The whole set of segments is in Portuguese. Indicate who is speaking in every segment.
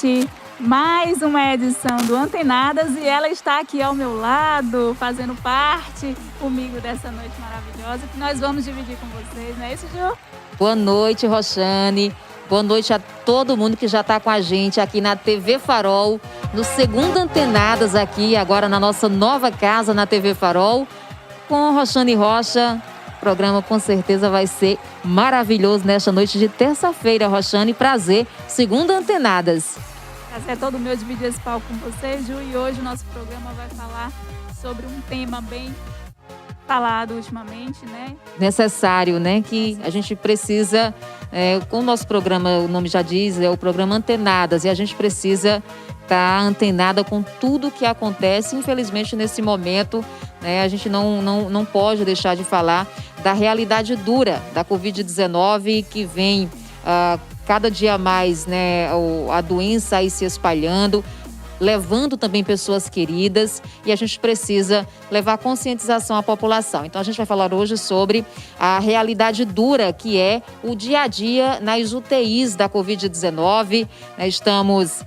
Speaker 1: assistir mais uma edição do Antenadas e ela está aqui ao meu lado, fazendo parte comigo dessa noite maravilhosa que nós vamos dividir com vocês, não é isso, Ju?
Speaker 2: Boa noite, Roxane. Boa noite a todo mundo que já está com a gente aqui na TV Farol, no segundo Antenadas aqui, agora na nossa nova casa na TV Farol, com Roxane Rocha. O programa com certeza vai ser maravilhoso nesta noite de terça-feira, Roxane. Prazer, segundo Antenadas.
Speaker 1: Prazer é todo meu dividir esse palco com vocês, Ju, e hoje o nosso programa vai falar sobre um tema bem falado ultimamente, né?
Speaker 2: Necessário, né? Que a gente precisa, com o nosso programa, o nome já diz, é o programa Antenadas, e a gente precisa estar antenada com tudo que acontece. Infelizmente, nesse momento, né, a gente não pode deixar de falar da realidade dura da Covid-19 que vem cada dia mais, né, a doença aí se espalhando, levando também pessoas queridas, e a gente precisa levar conscientização à população. Então a gente vai falar hoje sobre a realidade dura que é o dia a dia nas UTIs da Covid-19. Estamos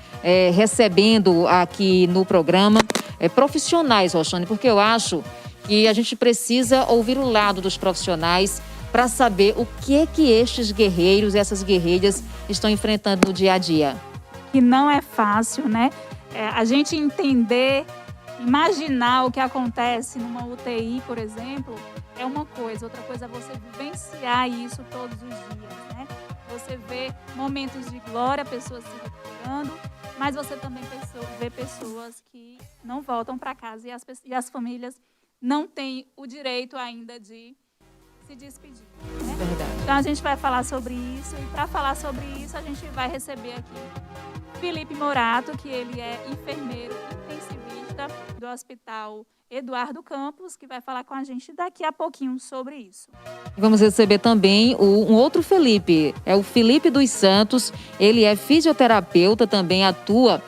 Speaker 2: recebendo aqui no programa profissionais, Roxane, porque eu acho que a gente precisa ouvir o lado dos profissionais para saber o que estes guerreiros e essas guerreiras estão enfrentando no dia a dia.
Speaker 1: Que não é fácil, né? A gente entender, imaginar o que acontece numa UTI, por exemplo, é uma coisa. Outra coisa é você vivenciar isso todos os dias, né? Você vê momentos de glória, pessoas se recuperando, mas você também vê pessoas que não voltam para casa e as famílias não têm o direito ainda de se despedir, né?
Speaker 2: Verdade.
Speaker 1: Então a gente vai falar sobre isso, e para falar sobre isso a gente vai receber aqui Felipe Morato, que ele é enfermeiro intensivista do Hospital Eduardo Campos, que vai falar com a gente daqui a pouquinho sobre isso.
Speaker 2: Vamos receber também um outro Felipe, é o Felipe dos Santos. Ele é fisioterapeuta, também atua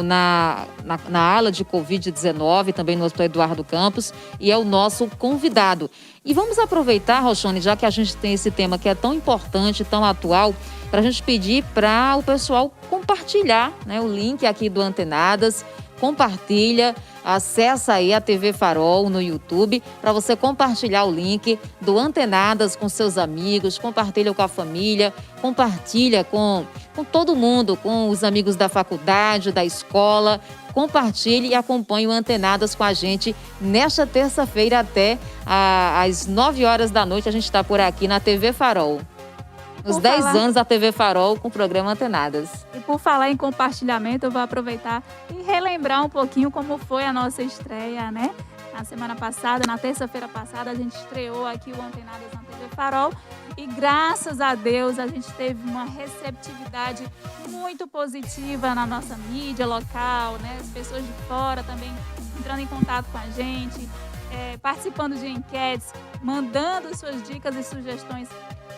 Speaker 2: na ala de Covid-19, também no Hospital Eduardo Campos, e é o nosso convidado. E vamos aproveitar, Roxane, já que a gente tem esse tema que é tão importante, tão atual, para a gente pedir para o pessoal compartilhar, né, o link aqui do Antenadas. Compartilha, acessa aí a TV Farol no YouTube para você compartilhar o link do Antenadas com seus amigos, compartilha com a família, compartilha com todo mundo, com os amigos da faculdade, da escola. Compartilhe e acompanhe o Antenadas com a gente nesta terça-feira até às 9 horas da noite. A gente está por aqui na TV Farol. Os 10 anos da TV Farol com o programa Antenadas.
Speaker 1: E por falar em compartilhamento, eu vou aproveitar e relembrar um pouquinho como foi a nossa estreia, né? Na semana passada, na terça-feira passada, a gente estreou aqui o Antenadas na TV Farol. E graças a Deus a gente teve uma receptividade muito positiva na nossa mídia local, né? As pessoas de fora também entrando em contato com a gente, participando de enquetes, mandando suas dicas e sugestões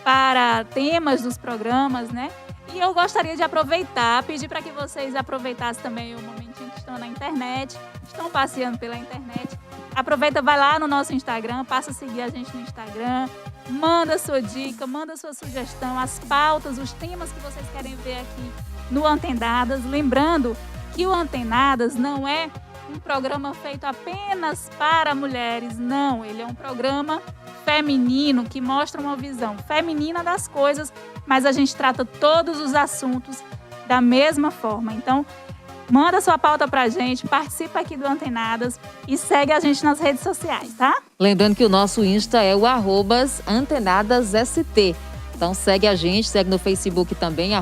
Speaker 1: para temas dos programas, né? E eu gostaria de aproveitar, pedir para que vocês aproveitassem também o momentinho que estão na internet, estão passeando pela internet. Aproveita, vai lá no nosso Instagram, passa a seguir a gente no Instagram, manda sua dica, manda sua sugestão, as pautas, os temas que vocês querem ver aqui no Antenadas. Lembrando que o Antenadas não é um programa feito apenas para mulheres, não. Ele é um programa feminino que mostra uma visão feminina das coisas, mas a gente trata todos os assuntos da mesma forma. Então, manda sua pauta pra gente, participa aqui do Antenadas e segue a gente nas redes sociais, tá?
Speaker 2: Lembrando que o nosso Insta é o @AntenadasST. Então segue a gente, segue no Facebook também,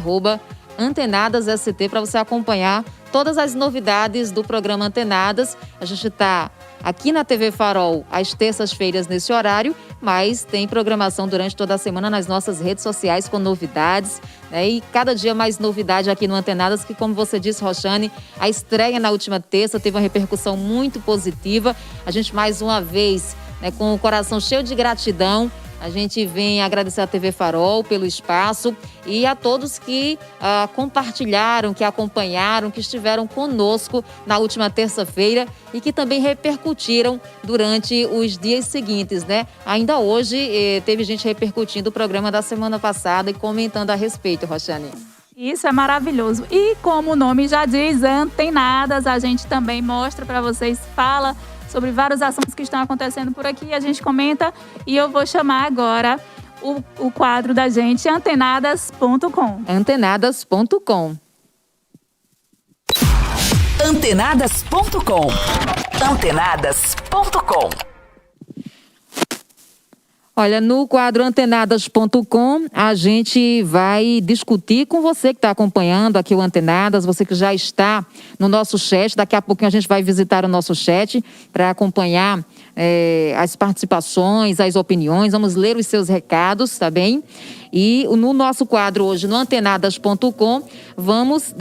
Speaker 2: @AntenadasST, para você acompanhar todas as novidades do programa Antenadas. A gente está aqui na TV Farol às terças-feiras nesse horário, mas tem programação durante toda a semana nas nossas redes sociais com novidades, né? E cada dia mais novidade aqui no Antenadas, que, como você disse, Roxane, a estreia na última terça teve uma repercussão muito positiva. A gente, mais uma vez, né, com o coração cheio de gratidão, a gente vem agradecer à TV Farol pelo espaço e a todos que compartilharam, que acompanharam, que estiveram conosco na última terça-feira e que também repercutiram durante os dias seguintes, né? Ainda hoje teve gente repercutindo o programa da semana passada e comentando a respeito, Roxane.
Speaker 1: Isso é maravilhoso. E como o nome já diz, Antenadas, a gente também mostra para vocês, fala sobre vários assuntos que estão acontecendo por aqui, a gente comenta e eu vou chamar agora o quadro da gente, antenadas.com.
Speaker 2: Antenadas.com.
Speaker 3: Antenadas.com. Antenadas.com.
Speaker 2: Olha, no quadro antenadas.com, a gente vai discutir com você que está acompanhando aqui o Antenadas, você que já está no nosso chat. Daqui a pouquinho a gente vai visitar o nosso chat para acompanhar as participações, as opiniões. Vamos ler os seus recados, tá bem? E no nosso quadro hoje, no antenadas.com, vamos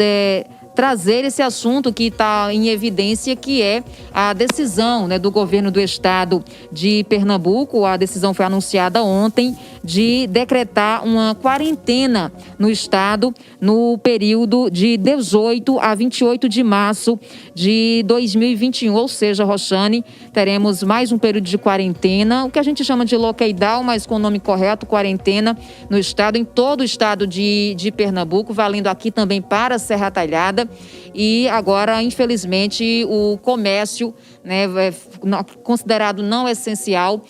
Speaker 2: trazer esse assunto que está em evidência, que é a decisão, né, do governo do estado de Pernambuco. A decisão foi anunciada ontem de decretar uma quarentena no estado no período de 18 a 28 de março de 2021. Ou seja, Roxane, teremos mais um período de quarentena, o que a gente chama de lockdown, mas com o nome correto, quarentena no estado, em todo o estado de Pernambuco, valendo aqui também para a Serra Talhada. E agora, infelizmente, o comércio, né, considerado não essencial,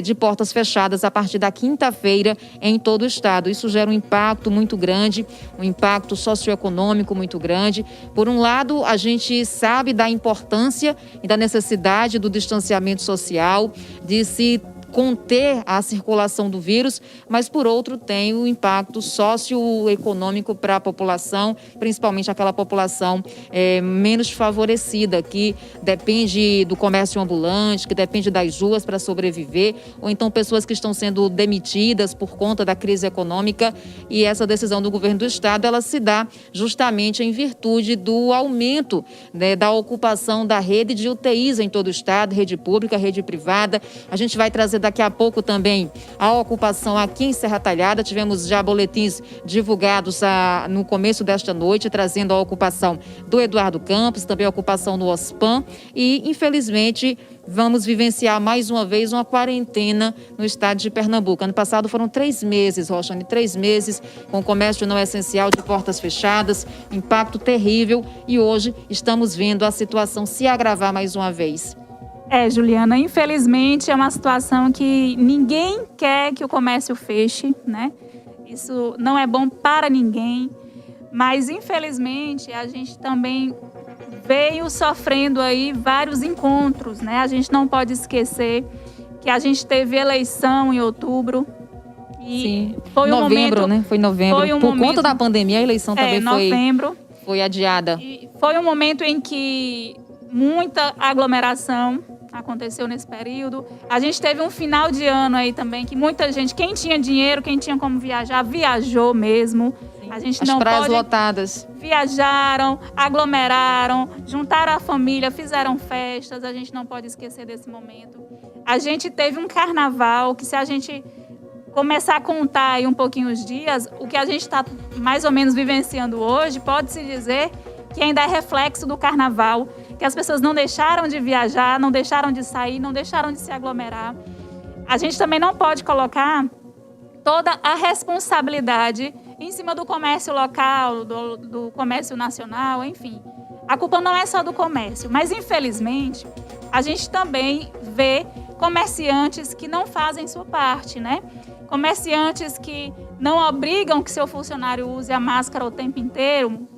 Speaker 2: de portas fechadas a partir da quinta-feira em todo o estado. Isso gera um impacto muito grande, um impacto socioeconômico muito grande. Por um lado, a gente sabe da importância e da necessidade do distanciamento social, de se conter a circulação do vírus, mas, por outro, tem o impacto socioeconômico para a população, principalmente aquela população menos favorecida, que depende do comércio ambulante, que depende das ruas para sobreviver, ou então pessoas que estão sendo demitidas por conta da crise econômica. E essa decisão do governo do estado, ela se dá justamente em virtude do aumento, né, da ocupação da rede de UTIs em todo o estado, rede pública, rede privada. A gente vai trazer daqui a pouco também a ocupação aqui em Serra Talhada. Tivemos já boletins divulgados no começo desta noite, trazendo a ocupação do Eduardo Campos, também a ocupação no OSPAN. E, infelizmente, vamos vivenciar mais uma vez uma quarentena no estado de Pernambuco. Ano passado foram 3 meses, Roxane, 3 meses com o comércio não essencial de portas fechadas, impacto terrível. E hoje estamos vendo a situação se agravar mais uma vez.
Speaker 1: Juliana, infelizmente é uma situação que ninguém quer que o comércio feche, né? Isso não é bom para ninguém, mas infelizmente a gente também veio sofrendo aí vários encontros, né? A gente não pode esquecer que a gente teve eleição em outubro. E
Speaker 2: sim,
Speaker 1: foi
Speaker 2: novembro, né? Foi novembro. Por conta da pandemia, a eleição também foi adiada.
Speaker 1: E foi um momento em que muita aglomeração aconteceu nesse período. A gente teve um final de ano aí também, que muita gente, quem tinha dinheiro, quem tinha como viajar, viajou mesmo.
Speaker 2: Sim.
Speaker 1: A gente
Speaker 2: As
Speaker 1: não
Speaker 2: praias
Speaker 1: pode...
Speaker 2: lotadas.
Speaker 1: Viajaram, aglomeraram, juntaram a família, fizeram festas. A gente não pode esquecer desse momento. A gente teve um carnaval que, se a gente começar a contar aí um pouquinho os dias, o que a gente está mais ou menos vivenciando hoje, pode-se dizer que ainda é reflexo do carnaval, que as pessoas não deixaram de viajar, não deixaram de sair, não deixaram de se aglomerar. A gente também não pode colocar toda a responsabilidade em cima do comércio local, do comércio nacional, enfim. A culpa não é só do comércio, mas, infelizmente, a gente também vê comerciantes que não fazem sua parte, né? Comerciantes que não obrigam que seu funcionário use a máscara o tempo inteiro,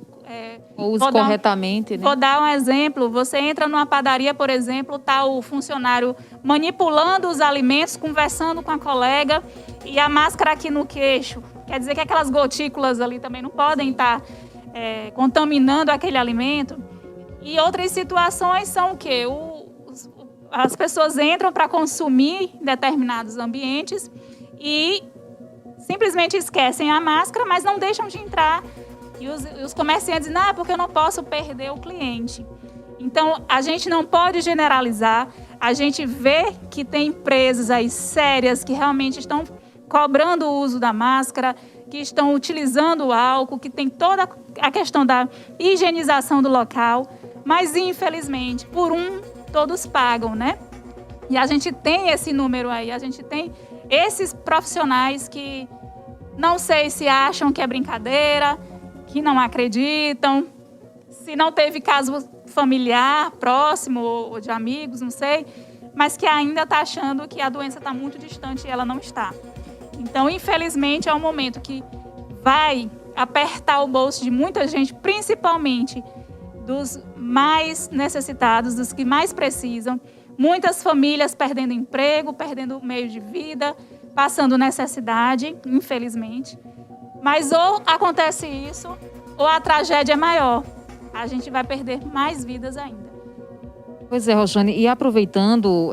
Speaker 2: ou use corretamente, né?
Speaker 1: Vou dar um exemplo. Você entra numa padaria, por exemplo, está o funcionário manipulando os alimentos, conversando com a colega e a máscara aqui no queixo. Quer dizer que aquelas gotículas ali também não podem estar contaminando aquele alimento. E outras situações são o quê? As pessoas entram para consumir em determinados ambientes e simplesmente esquecem a máscara, mas não deixam de entrar. E os comerciantes dizem, porque eu não posso perder o cliente. Então, a gente não pode generalizar. A gente vê que tem empresas aí sérias que realmente estão cobrando o uso da máscara, que estão utilizando o álcool, que tem toda a questão da higienização do local. Mas, infelizmente, todos pagam, né? E a gente tem esse número aí, a gente tem esses profissionais que não sei se acham que é brincadeira, que não acreditam, se não teve caso familiar próximo ou de amigos, não sei, mas que ainda está achando que a doença está muito distante e ela não está. Então, infelizmente, é um momento que vai apertar o bolso de muita gente, principalmente dos mais necessitados, dos que mais precisam. Muitas famílias perdendo emprego, perdendo meio de vida, passando necessidade, infelizmente. Mas ou acontece isso, ou a tragédia é maior. A gente vai perder mais vidas ainda.
Speaker 2: Pois é, Roxane, e aproveitando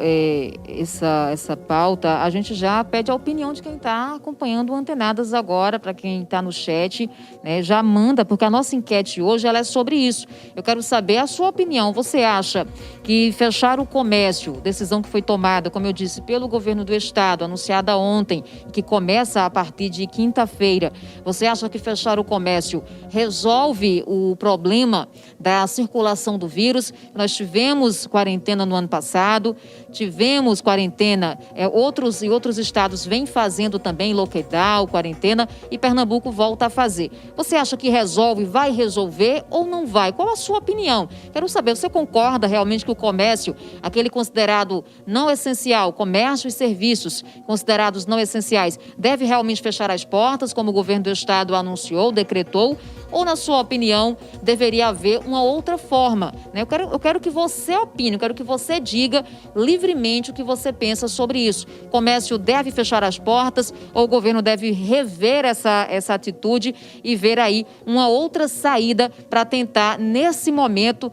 Speaker 2: essa pauta, a gente já pede a opinião de quem está acompanhando o Antenadas agora, para quem está no chat, né, já manda, porque a nossa enquete hoje ela é sobre isso. Eu quero saber a sua opinião. Você acha que fechar o comércio, decisão que foi tomada, como eu disse, pelo governo do estado, anunciada ontem, que começa a partir de quinta-feira, você acha que fechar o comércio resolve o problema da circulação do vírus? Nós tivemos quarentena no ano passado, tivemos quarentena, outros estados vêm fazendo também lockdown, quarentena, e Pernambuco volta a fazer. Você acha que resolve, vai resolver ou não vai? Qual a sua opinião? Quero saber, você concorda realmente que o comércio, aquele considerado não essencial, comércio e serviços considerados não essenciais, deve realmente fechar as portas, como o governo do estado anunciou, decretou? Ou, na sua opinião, deveria haver uma outra forma? Eu quero que você opine, eu quero que você diga livremente o que você pensa sobre isso. O comércio deve fechar as portas ou o governo deve rever essa atitude e ver aí uma outra saída para tentar, nesse momento,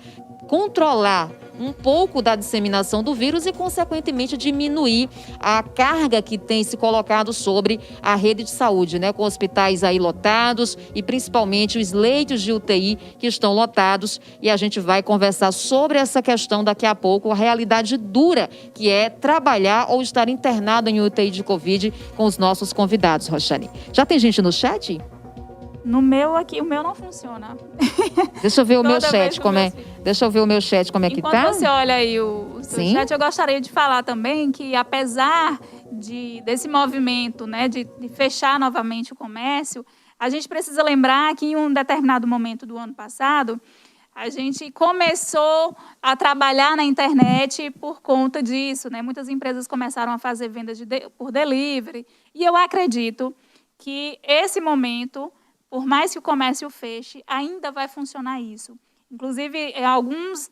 Speaker 2: controlar um pouco da disseminação do vírus e, consequentemente, diminuir a carga que tem se colocado sobre a rede de saúde, né? Com hospitais aí lotados e, principalmente, os leitos de UTI que estão lotados. E a gente vai conversar sobre essa questão daqui a pouco, a realidade dura que é trabalhar ou estar internado em UTI de Covid com os nossos convidados, Roxane. Já tem gente no chat?
Speaker 1: No meu aqui, o meu não funciona.
Speaker 2: Deixa eu ver o meu chat como é. Deixa eu ver o meu chat como é que tá.
Speaker 1: Enquanto você olha aí o seu chat, eu gostaria de falar também que, apesar desse movimento, né, de fechar novamente o comércio, a gente precisa lembrar que em um determinado momento do ano passado, a gente começou a trabalhar na internet por conta disso, né? Muitas empresas começaram a fazer vendas por delivery. E eu acredito que esse momento, por mais que o comércio feche, ainda vai funcionar isso. Inclusive, alguns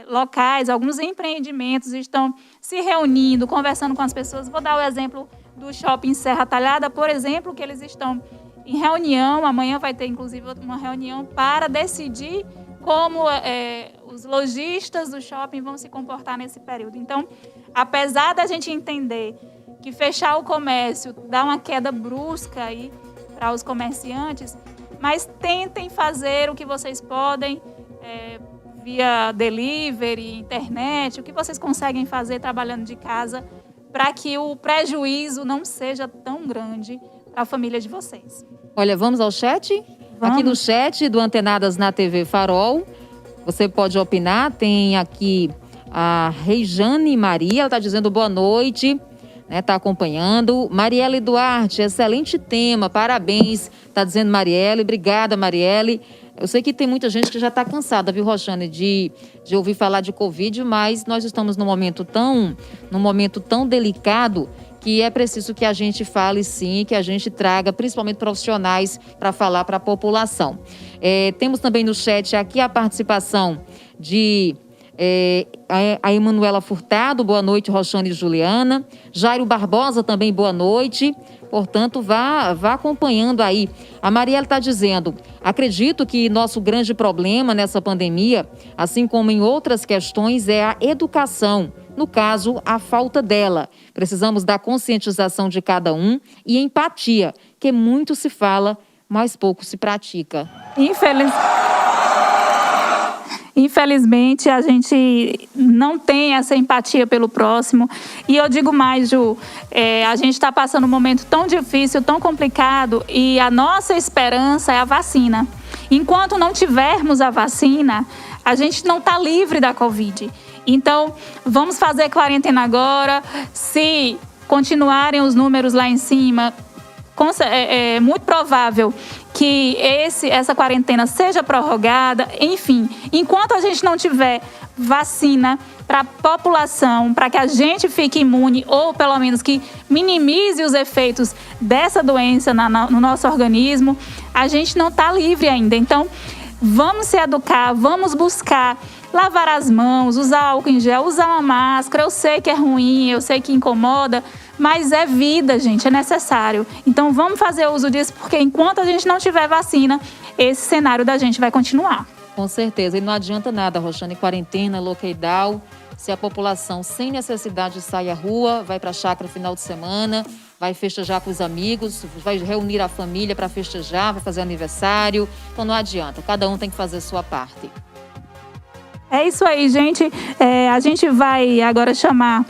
Speaker 1: locais, alguns empreendimentos estão se reunindo, conversando com as pessoas. Vou dar o exemplo do Shopping Serra Talhada, por exemplo, que eles estão em reunião. Amanhã vai ter, inclusive, uma reunião para decidir como os lojistas do shopping vão se comportar nesse período. Então, apesar da gente entender que fechar o comércio dá uma queda brusca aí para os comerciantes, mas tentem fazer o que vocês podem via delivery, internet, o que vocês conseguem fazer trabalhando de casa para que o prejuízo não seja tão grande para a família de vocês.
Speaker 2: Olha, vamos ao chat? Vamos. Aqui no chat do Antenadas na TV Farol, você pode opinar. Tem aqui a Rejane Maria, ela está dizendo boa noite. Está acompanhando. Marielle Duarte, excelente tema, parabéns, está dizendo Marielle. Obrigada, Marielle. Eu sei que tem muita gente que já está cansada, viu, Roxane, de ouvir falar de Covid, mas nós estamos num momento tão delicado que é preciso que a gente fale sim, que a gente traga principalmente profissionais para falar para a população. Temos também no chat aqui a participação de a Emanuela Furtado, boa noite, Roxane e Juliana. Jairo Barbosa também, boa noite. Portanto, vá acompanhando aí. A Mariela está dizendo, acredito que nosso grande problema nessa pandemia, assim como em outras questões, é a educação. No caso, a falta dela. Precisamos da conscientização de cada um e empatia, que muito se fala, mas pouco se pratica.
Speaker 1: Infelizmente, a gente não tem essa empatia pelo próximo. E eu digo mais, Ju, a gente está passando um momento tão difícil, tão complicado, e a nossa esperança é a vacina. Enquanto não tivermos a vacina, a gente não está livre da Covid. Então, vamos fazer quarentena agora. Se continuarem os números lá em cima, é muito provável que essa quarentena seja prorrogada. Enfim, enquanto a gente não tiver vacina para a população, para que a gente fique imune ou pelo menos que minimize os efeitos dessa doença no nosso organismo, a gente não está livre ainda. Então, vamos se educar, vamos buscar lavar as mãos, usar álcool em gel, usar uma máscara. Eu sei que é ruim, eu sei que incomoda, mas é vida, gente, é necessário. Então, vamos fazer uso disso, porque enquanto a gente não tiver vacina, esse cenário da gente vai continuar.
Speaker 2: Com certeza. E não adianta nada, Roxane, quarentena, lockdown, se a população sem necessidade sai à rua, vai para a chácara final de semana, vai festejar com os amigos, vai reunir a família para festejar, vai fazer aniversário. Então não adianta, cada um tem que fazer a sua parte.
Speaker 1: É isso aí, gente. A gente vai agora chamar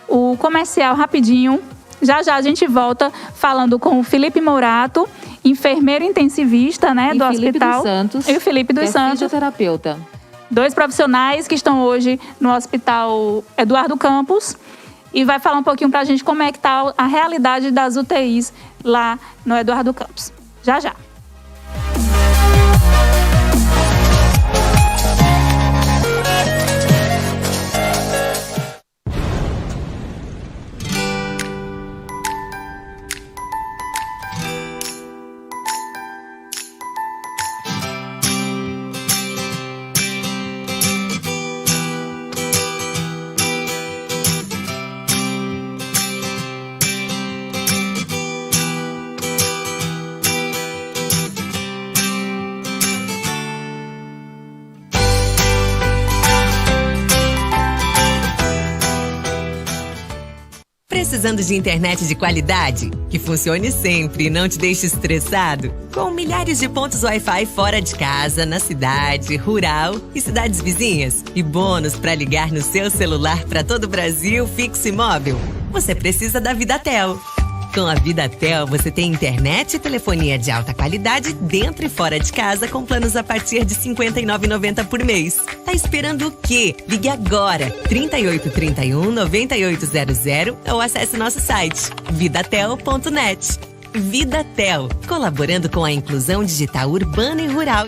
Speaker 1: o comercial rapidinho. Já já a gente volta falando com o Felipe Mourato, enfermeiro intensivista, né, do hospital.
Speaker 2: E o Felipe dos Santos,
Speaker 1: fisioterapeuta. 2 profissionais que estão hoje no Hospital Eduardo Campos e vai falar um pouquinho para a gente como é que está a realidade das UTIs lá no Eduardo Campos. Já já.
Speaker 3: Precisando de internet de qualidade? Que funcione sempre e não te deixe estressado? Com milhares de pontos Wi-Fi fora de casa, na cidade, rural e cidades vizinhas. E bônus para ligar no seu celular para todo o Brasil, fixo e móvel. Você precisa da Vidatel. Com a Vidatel, você tem internet e telefonia de alta qualidade dentro e fora de casa com planos a partir de R$ 59,90 por mês. Tá esperando o quê? Ligue agora, 3831-9800 ou acesse nosso site, vidatel.net. Vidatel, colaborando com a inclusão digital urbana e rural.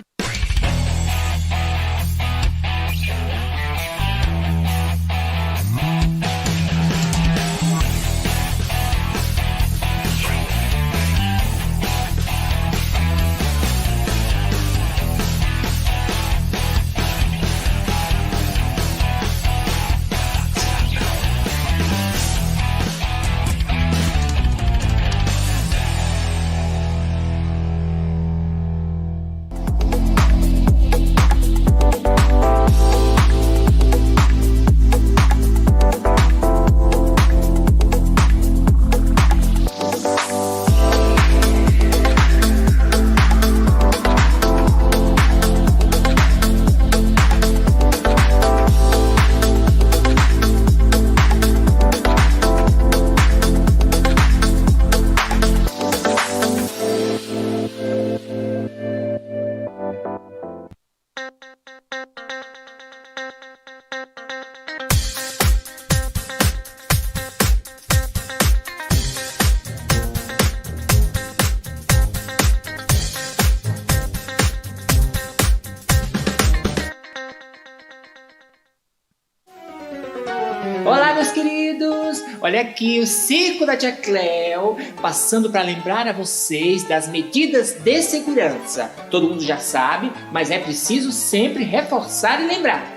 Speaker 4: Olá, meus queridos! Olha aqui o Circo da Tia Cleo, passando para lembrar a vocês das medidas de segurança. Todo mundo já sabe, mas é preciso sempre reforçar e lembrar.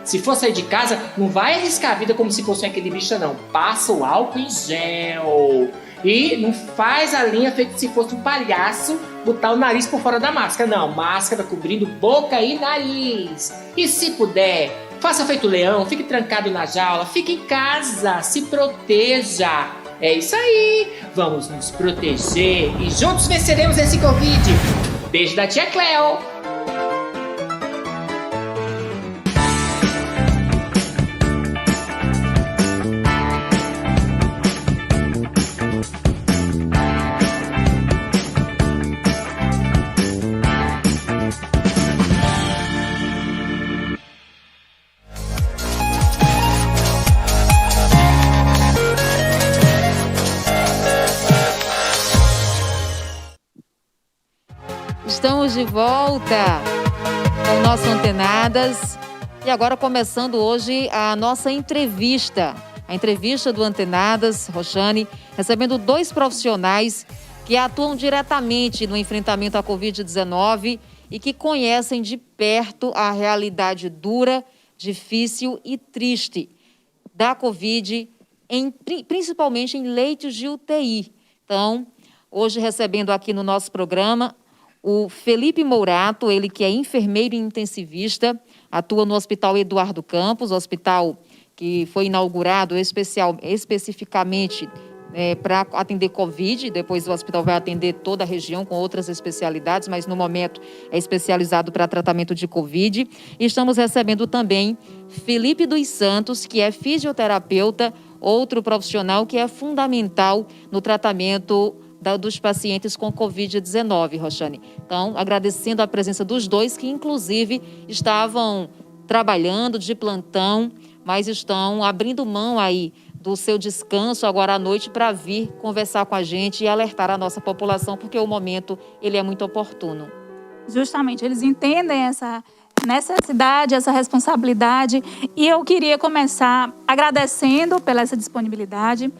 Speaker 4: Se for sair de casa, não vai arriscar a vida como se fosse aquele bicho, não. Passa o álcool em gel. E não faz a linha feito se fosse um palhaço, botar o nariz por fora da máscara. Não, máscara cobrindo boca e nariz. E se puder, faça feito leão, fique trancado na jaula, fique em casa, se proteja. É isso aí, vamos nos proteger e juntos venceremos esse Covid. Beijo da Tia Cleo.
Speaker 2: Estamos de volta com o nosso Antenadas. E agora começando hoje a nossa entrevista. A entrevista do Antenadas, Roxane, recebendo 2 profissionais que atuam diretamente no enfrentamento à Covid-19 e que conhecem de perto a realidade dura, difícil e triste da Covid, principalmente em leitos de UTI. Então, hoje recebendo aqui no nosso programa o Felipe Mourato, ele que é enfermeiro e intensivista, atua no Hospital Eduardo Campos, hospital que foi inaugurado especificamente para atender Covid. Depois o hospital vai atender toda a região com outras especialidades, mas no momento é especializado para tratamento de Covid. E estamos recebendo também Felipe dos Santos, que é fisioterapeuta, outro profissional que é fundamental no tratamento dos pacientes com Covid-19, Roxane. Então, agradecendo a presença dos 2, que inclusive estavam trabalhando de plantão, mas estão abrindo mão aí do seu descanso agora à noite para vir conversar com a gente e alertar a nossa população, porque o momento ele é muito oportuno.
Speaker 1: Justamente, eles entendem essa necessidade, essa responsabilidade, e eu queria começar agradecendo pela essa disponibilidade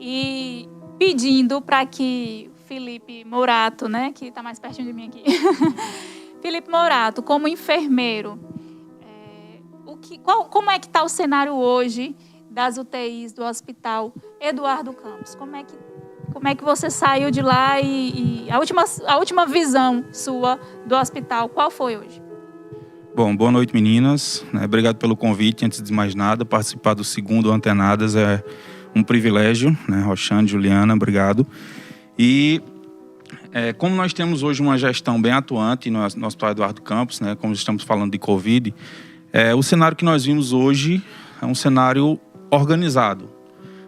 Speaker 1: e pedindo para que Felipe Mourato, né, que está mais pertinho de mim aqui, Felipe Mourato, como enfermeiro, como é que está o cenário hoje das UTIs do Hospital Eduardo Campos? Como é que você saiu de lá e a última visão sua do hospital, qual foi hoje?
Speaker 5: Bom, boa noite, meninas. Obrigado pelo convite. Antes de mais nada, participar do segundo Antenadas é um privilégio, né? Roxane, Juliana, obrigado. E como nós temos hoje uma gestão bem atuante no Hospital Eduardo Campos, né? Como estamos falando de Covid, o cenário que nós vimos hoje é um cenário organizado.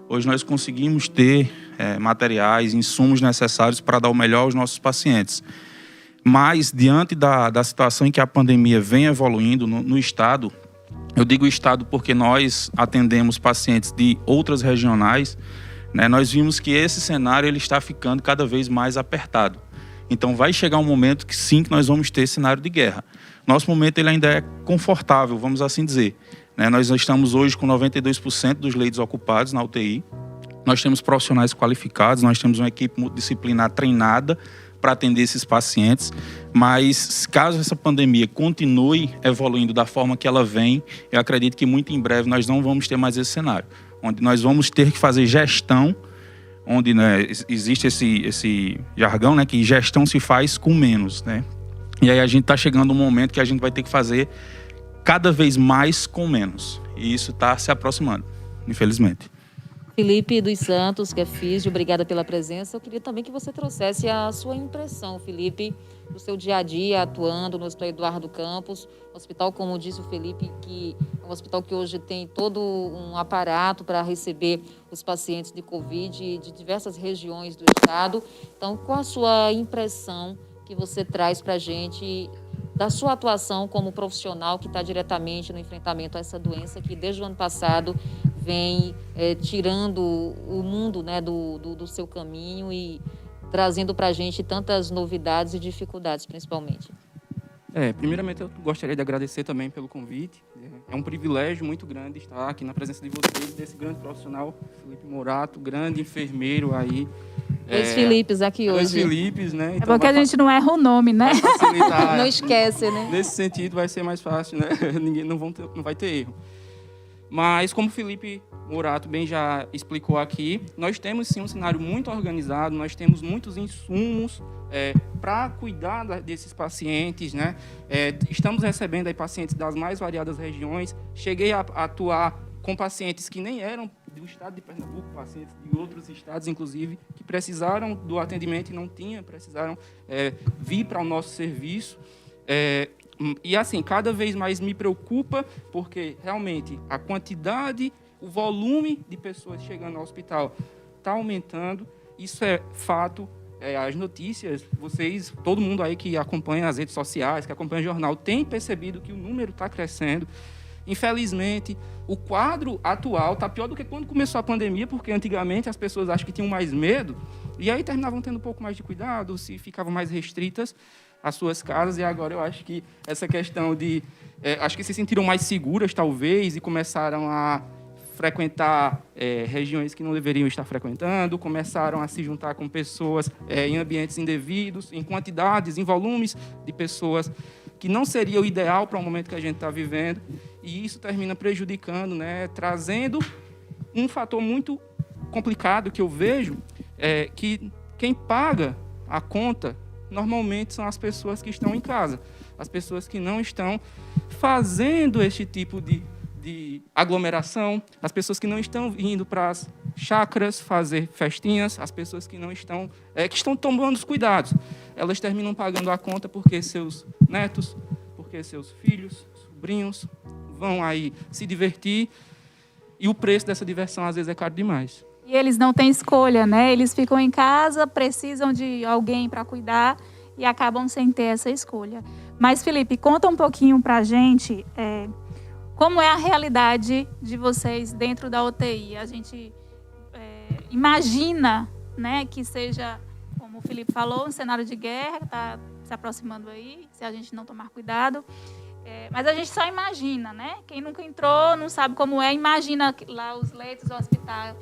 Speaker 5: Hoje nós conseguimos ter materiais, insumos necessários para dar o melhor aos nossos pacientes. Mas, diante da situação em que a pandemia vem evoluindo no Estado, eu digo Estado porque nós atendemos pacientes de outras regionais, né, nós vimos que esse cenário ele está ficando cada vez mais apertado. Então, vai chegar um momento que sim, que nós vamos ter cenário de guerra. Nosso momento ele ainda é confortável, vamos assim dizer. Nós estamos hoje com 92% dos leitos ocupados na UTI. Nós temos profissionais qualificados, nós temos uma equipe multidisciplinar treinada para atender esses pacientes, mas caso essa pandemia continue evoluindo da forma que ela vem, eu acredito que muito em breve nós não vamos ter mais esse cenário, onde nós vamos ter que fazer gestão, onde, né, existe esse jargão, né, que gestão se faz com menos, né? E aí a gente está chegando um momento que a gente vai ter que fazer cada vez mais com menos. E isso está se aproximando, infelizmente.
Speaker 2: Felipe dos Santos, que é físio, obrigada pela presença. Eu queria também que você trouxesse a sua impressão, Felipe, do seu dia a dia atuando no Hospital Eduardo Campos. Hospital, como disse o Felipe, que é um hospital que hoje tem todo um aparato para receber os pacientes de Covid de diversas regiões do estado. Então, qual a sua impressão que você traz para a gente da sua atuação como profissional que está diretamente no enfrentamento a essa doença que desde o ano passado vem tirando o mundo, né, do seu caminho e trazendo para a gente tantas novidades e dificuldades, principalmente?
Speaker 6: Primeiramente, eu gostaria de agradecer também pelo convite. É um privilégio muito grande estar aqui na presença de vocês, desse grande profissional, Felipe Mourato, grande enfermeiro aí.
Speaker 2: Dois Filipes aqui hoje.
Speaker 6: Dois Filipes, né?
Speaker 1: Então porque a gente não erra o nome, né?
Speaker 2: Não esquece, né?
Speaker 6: Nesse sentido, vai ser mais fácil, né? Ninguém não vai ter erro. Mas, como o Felipe Mourato bem já explicou aqui, nós temos sim um cenário muito organizado, nós temos muitos insumos para cuidar desses pacientes, né? Estamos recebendo aí pacientes das mais variadas regiões. Cheguei a atuar com pacientes que nem eram do estado de Pernambuco, pacientes de outros estados, inclusive, que precisaram do atendimento e não precisaram vir para o nosso serviço. E assim, cada vez mais me preocupa, porque realmente a quantidade, o volume de pessoas chegando ao hospital está aumentando. Isso é fato. As notícias, todo mundo aí que acompanha as redes sociais, que acompanha o jornal, tem percebido que o número está crescendo. Infelizmente, o quadro atual está pior do que quando começou a pandemia, porque antigamente as pessoas acham que tinham mais medo, e aí terminavam tendo um pouco mais de cuidado, se ficavam mais restritas. às suas casas, e agora eu acho que essa questão de... acho que se sentiram mais seguras, talvez, e começaram a frequentar regiões que não deveriam estar frequentando, começaram a se juntar com pessoas em ambientes indevidos, em quantidades, em volumes de pessoas que não seria o ideal para o momento que a gente está vivendo, e isso termina prejudicando, né, trazendo um fator muito complicado que eu vejo, que quem paga a conta normalmente são as pessoas que estão em casa, as pessoas que não estão fazendo este tipo de aglomeração, as pessoas que não estão indo para as chácaras fazer festinhas, as pessoas que não estão, que estão tomando os cuidados. Elas terminam pagando a conta porque seus netos, porque seus filhos, sobrinhos vão aí se divertir, e o preço dessa diversão às vezes é caro demais.
Speaker 1: E eles não têm escolha, né? Eles ficam em casa, precisam de alguém para cuidar e acabam sem ter essa escolha. Mas, Felipe, conta um pouquinho para a gente como é a realidade de vocês dentro da UTI. A gente imagina, né, que seja, como o Felipe falou, um cenário de guerra, está se aproximando aí, se a gente não tomar cuidado. Mas a gente só imagina, né? Quem nunca entrou, não sabe como é, imagina lá os leitos do hospital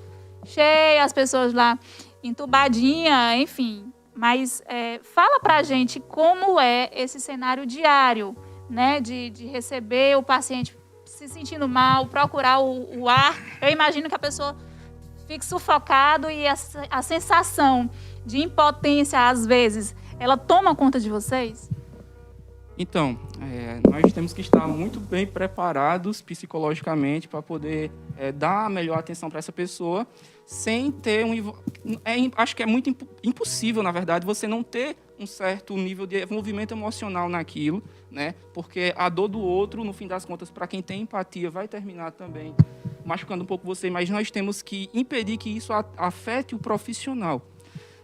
Speaker 1: cheios, as pessoas lá entubadinhas, enfim. Mas fala para a gente como é esse cenário diário, né? De receber o paciente se sentindo mal, procurar o ar. Eu imagino que a pessoa fique sufocado e a sensação de impotência, às vezes, ela toma conta de vocês?
Speaker 6: Então, nós temos que estar muito bem preparados psicologicamente para poder dar a melhor atenção para essa pessoa, sem ter acho que é muito impossível, na verdade, você não ter um certo nível de envolvimento emocional naquilo, né? Porque a dor do outro, no fim das contas, para quem tem empatia, vai terminar também machucando um pouco você, mas nós temos que impedir que isso afete o profissional.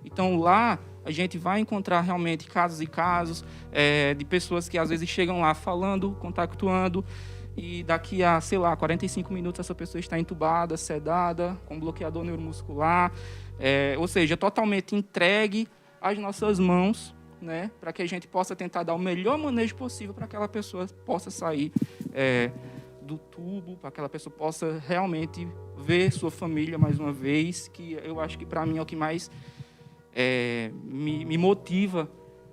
Speaker 6: Então, lá, a gente vai encontrar realmente casos e casos de pessoas que às vezes chegam lá falando, contactuando, e daqui a, 45 minutos essa pessoa está entubada, sedada, com bloqueador neuromuscular, ou seja, totalmente entregue às nossas mãos, né, para que a gente possa tentar dar o melhor manejo possível para que aquela pessoa possa sair do tubo, para que aquela pessoa possa realmente ver sua família mais uma vez, que eu acho que para mim é o que mais me motiva,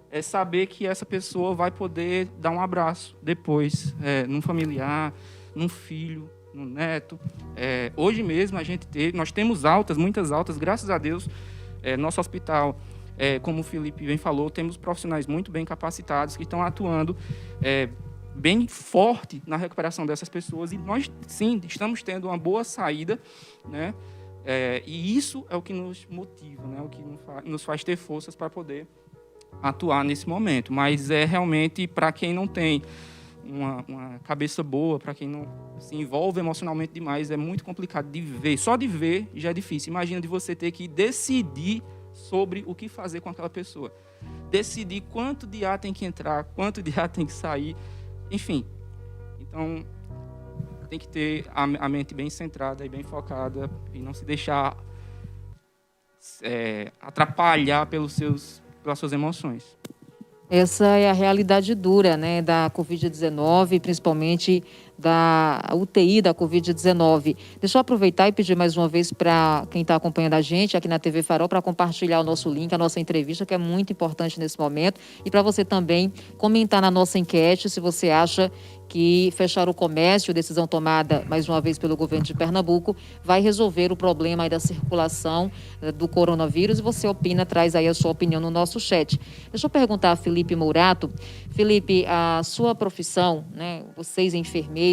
Speaker 6: é saber que essa pessoa vai poder dar um abraço depois, num familiar, num filho, num neto. Hoje mesmo nós temos muitas altas, graças a Deus. Nosso hospital, como o Felipe bem falou, temos profissionais muito bem capacitados que estão atuando bem forte na recuperação dessas pessoas, e nós, sim, estamos tendo uma boa saída, né? E isso é o que nos motiva, né? O que nos faz ter forças para poder atuar nesse momento. Mas realmente, para quem não tem uma cabeça boa, para quem não se envolve emocionalmente demais, é muito complicado de ver. Só de ver já é difícil. Imagina de você ter que decidir sobre o que fazer com aquela pessoa. Decidir quanto de ar tem que entrar, quanto de ar tem que sair, enfim. Então, tem que ter a mente bem centrada e bem focada e não se deixar atrapalhar pelas suas emoções.
Speaker 2: Essa é a realidade dura, né, da Covid-19, principalmente da UTI da Covid-19. Deixa eu aproveitar e pedir mais uma vez para quem está acompanhando a gente aqui na TV Farol para compartilhar o nosso link, a nossa entrevista, que é muito importante nesse momento, e para você também comentar na nossa enquete se você acha que fechar o comércio, decisão tomada mais uma vez pelo governo de Pernambuco, vai resolver o problema aí da circulação do coronavírus, e você opina, traz aí a sua opinião no nosso chat. Deixa eu perguntar a Felipe Mourato. Felipe, a sua profissão, né, vocês enfermeiros,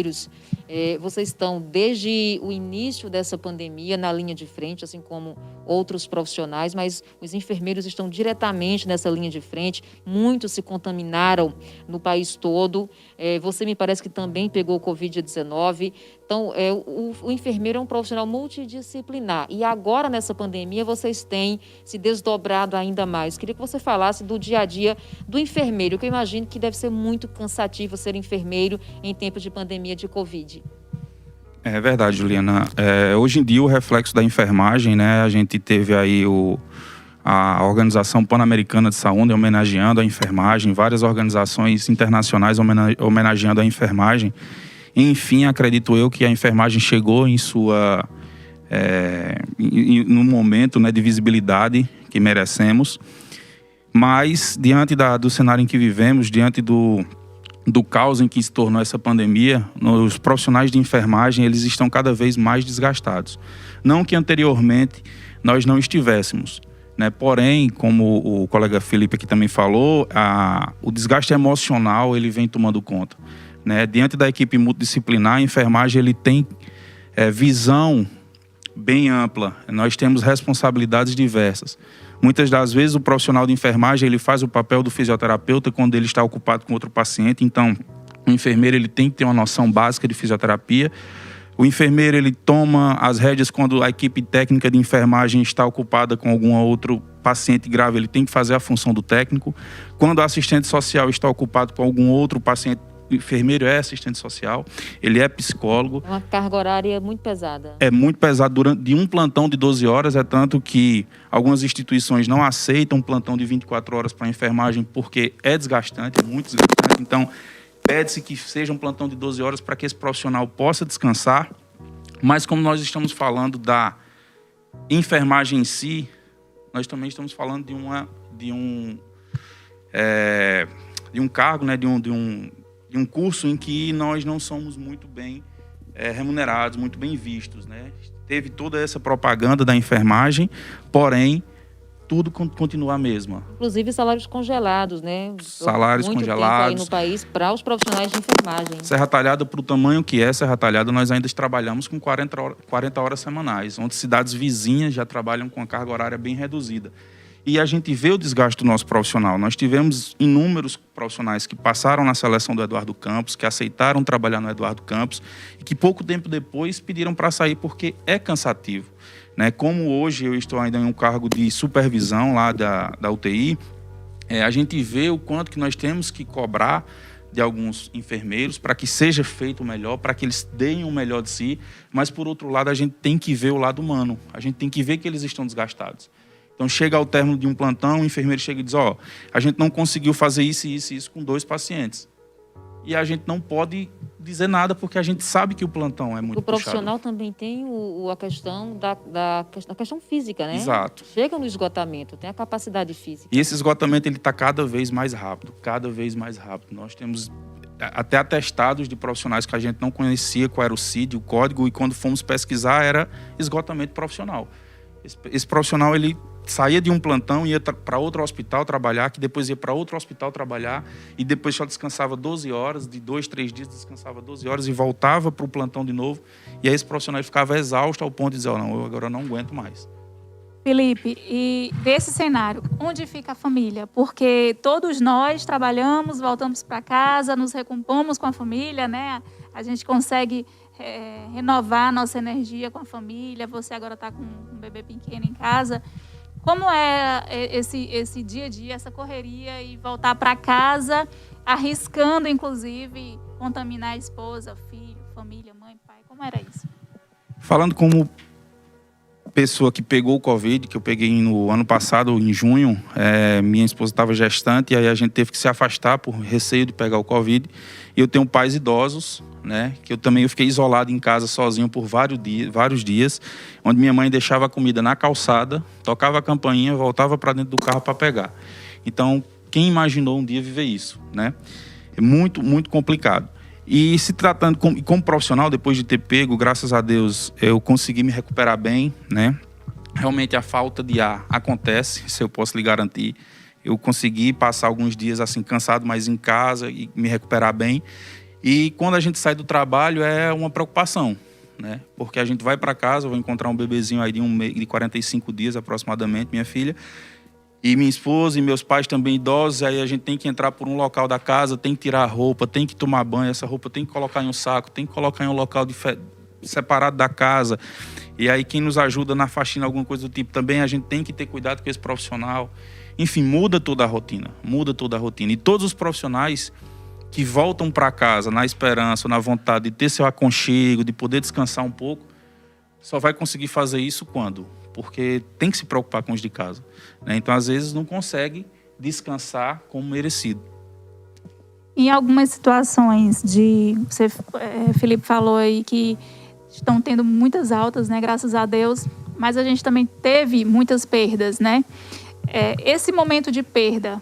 Speaker 2: vocês estão desde o início dessa pandemia na linha de frente, assim como outros profissionais, mas os enfermeiros estão diretamente nessa linha de frente, muitos se contaminaram no país todo, você me parece que também pegou Covid-19, então o enfermeiro é um profissional multidisciplinar, e agora nessa pandemia vocês têm se desdobrado ainda mais. Queria que você falasse do dia a dia do enfermeiro, que eu imagino que deve ser muito cansativo ser enfermeiro em tempos de pandemia de Covid.
Speaker 5: É verdade, Juliana. Hoje em dia o reflexo da enfermagem, né, a gente teve aí a Organização Pan-Americana de Saúde homenageando a enfermagem, várias organizações internacionais homenageando a enfermagem. Enfim, acredito eu que a enfermagem chegou em sua... no momento, né, de visibilidade que merecemos. Mas, diante do cenário em que vivemos, diante do caos em que se tornou essa pandemia, os profissionais de enfermagem eles estão cada vez mais desgastados. Não que anteriormente nós não estivéssemos, né? Porém, como o colega Felipe aqui também falou, o desgaste emocional ele vem tomando conta, né? Diante da equipe multidisciplinar, a enfermagem ele tem visão bem ampla. Nós temos responsabilidades diversas. Muitas das vezes o profissional de enfermagem ele faz o papel do fisioterapeuta quando ele está ocupado com outro paciente. Então, o enfermeiro ele tem que ter uma noção básica de fisioterapia. O enfermeiro ele toma as rédeas quando a equipe técnica de enfermagem está ocupada com algum outro paciente grave, ele tem que fazer a função do técnico. Quando o assistente social está ocupado com algum outro paciente, o enfermeiro é assistente social, ele é psicólogo.
Speaker 2: É uma carga horária muito pesada.
Speaker 5: É muito pesado de um plantão de 12 horas, é tanto que algumas instituições não aceitam um plantão de 24 horas para a enfermagem porque é desgastante, muito desgastante. Então, pede-se que seja um plantão de 12 horas para que esse profissional possa descansar. Mas como nós estamos falando da enfermagem em si, nós também estamos falando de um cargo, né, de um curso em que nós não somos muito bem remunerados, muito bem vistos, né? Teve toda essa propaganda da enfermagem, porém, tudo continua a mesma.
Speaker 2: Inclusive salários congelados, né?
Speaker 5: Salários
Speaker 2: muito
Speaker 5: congelados.
Speaker 2: Tempo aí no país para os profissionais de enfermagem.
Speaker 5: Serra Talhada, para o tamanho que é Serra Talhada, nós ainda trabalhamos com 40 horas semanais, onde cidades vizinhas já trabalham com a carga horária bem reduzida. E a gente vê o desgaste do nosso profissional. Nós tivemos inúmeros profissionais que passaram na seleção do Eduardo Campos, que aceitaram trabalhar no Eduardo Campos e que pouco tempo depois pediram para sair porque é cansativo, né? Como hoje eu estou ainda em um cargo de supervisão lá da UTI, a gente vê o quanto que nós temos que cobrar de alguns enfermeiros para que seja feito o melhor, para que eles deem o melhor de si, mas por outro lado a gente tem que ver o lado humano, a gente tem que ver que eles estão desgastados. Então, chega ao término de um plantão, o enfermeiro chega e diz, a gente não conseguiu fazer isso e isso e isso com 2 pacientes. E a gente não pode dizer nada, porque a gente sabe que o plantão é muito puxado.
Speaker 2: O profissional também tem a questão da questão física, né?
Speaker 5: Exato.
Speaker 2: Chega no esgotamento, tem a capacidade física.
Speaker 5: E esse esgotamento está cada vez mais rápido, cada vez mais rápido. Nós temos até atestados de profissionais que a gente não conhecia qual era o CID, o código, e quando fomos pesquisar era esgotamento profissional. Esse profissional, ele saía de um plantão, ia para outro hospital trabalhar, que depois ia para outro hospital trabalhar, e depois só descansava 12 horas, de 2, 3 dias descansava 12 horas e voltava para o plantão de novo. E aí esse profissional ficava exausto ao ponto de dizer, eu agora não aguento mais.
Speaker 1: Felipe, e desse cenário, onde fica a família? Porque todos nós trabalhamos, voltamos para casa, nos recompomos com a família, né? A gente consegue renovar a nossa energia com a família. Você agora está com um bebê pequeno em casa. Como é esse dia a dia, essa correria e voltar para casa, arriscando, inclusive, contaminar a esposa, filho, família, mãe, pai? Como era isso?
Speaker 5: Falando como pessoa que pegou o Covid, que eu peguei no ano passado, em junho, minha esposa estava gestante, e aí a gente teve que se afastar por receio de pegar o Covid. E eu tenho pais idosos, né, que eu fiquei isolado em casa sozinho por vários dias, onde minha mãe deixava a comida na calçada, tocava a campainha, voltava para dentro do carro para pegar. Então, quem imaginou um dia viver isso, né? É muito, muito complicado. E se tratando como profissional, depois de ter pego, graças a Deus, eu consegui me recuperar bem, né? Realmente a falta de ar acontece, isso eu posso lhe garantir. Eu consegui passar alguns dias assim cansado, mas em casa e me recuperar bem. E quando a gente sai do trabalho é uma preocupação, né? Porque a gente vai para casa, eu vou encontrar um bebezinho aí de 45 dias aproximadamente, minha filha. E minha esposa e meus pais também idosos, aí a gente tem que entrar por um local da casa, tem que tirar a roupa, tem que tomar banho, essa roupa tem que colocar em um saco, tem que colocar em um local separado da casa. E aí quem nos ajuda na faxina, alguma coisa do tipo, também a gente tem que ter cuidado com esse profissional. Enfim, muda toda a rotina. E todos os profissionais que voltam para casa na esperança, na vontade de ter seu aconchego, de poder descansar um pouco, só vai conseguir fazer isso quando porque tem que se preocupar com os de casa, né? Então, às vezes, não consegue descansar como merecido.
Speaker 1: Em algumas situações Felipe falou aí que estão tendo muitas altas, né? Graças a Deus, mas a gente também teve muitas perdas, né? Esse momento de perda,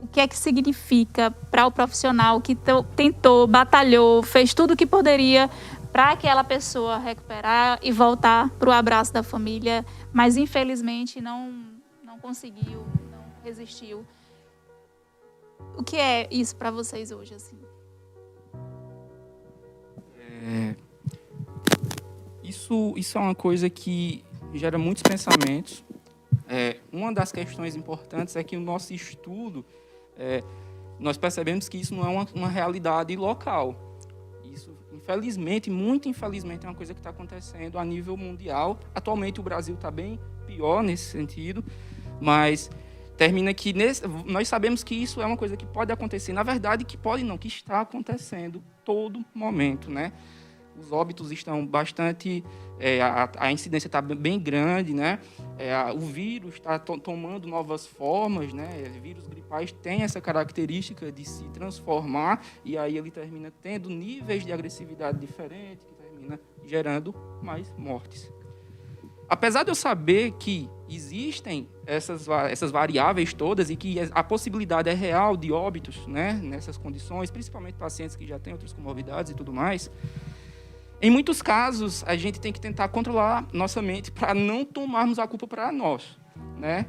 Speaker 1: o que é que significa para o profissional que tentou, batalhou, fez tudo o que poderia para aquela pessoa recuperar e voltar para o abraço da família, mas infelizmente não conseguiu, não resistiu. O que é isso para vocês hoje, assim?
Speaker 6: Isso é uma coisa que gera muitos pensamentos. Uma das questões importantes é que o nosso estudo, nós percebemos que isso não é uma realidade local. Isso, infelizmente, muito infelizmente, é uma coisa que está acontecendo a nível mundial. Atualmente, o Brasil está bem pior nesse sentido, mas termina que nós sabemos que isso é uma coisa que pode acontecer. Na verdade, que pode não, que está acontecendo todo momento, né? Os óbitos estão bastante... a incidência está bem grande, né? O vírus está tomando novas formas, né? Vírus gripais têm essa característica de se transformar e aí ele termina tendo níveis de agressividade diferentes, que termina gerando mais mortes. Apesar de eu saber que existem essas variáveis todas e que a possibilidade é real de óbitos, né, nessas condições, principalmente pacientes que já têm outras comorbidades e tudo mais, em muitos casos a gente tem que tentar controlar nossa mente para não tomarmos a culpa para nós, né?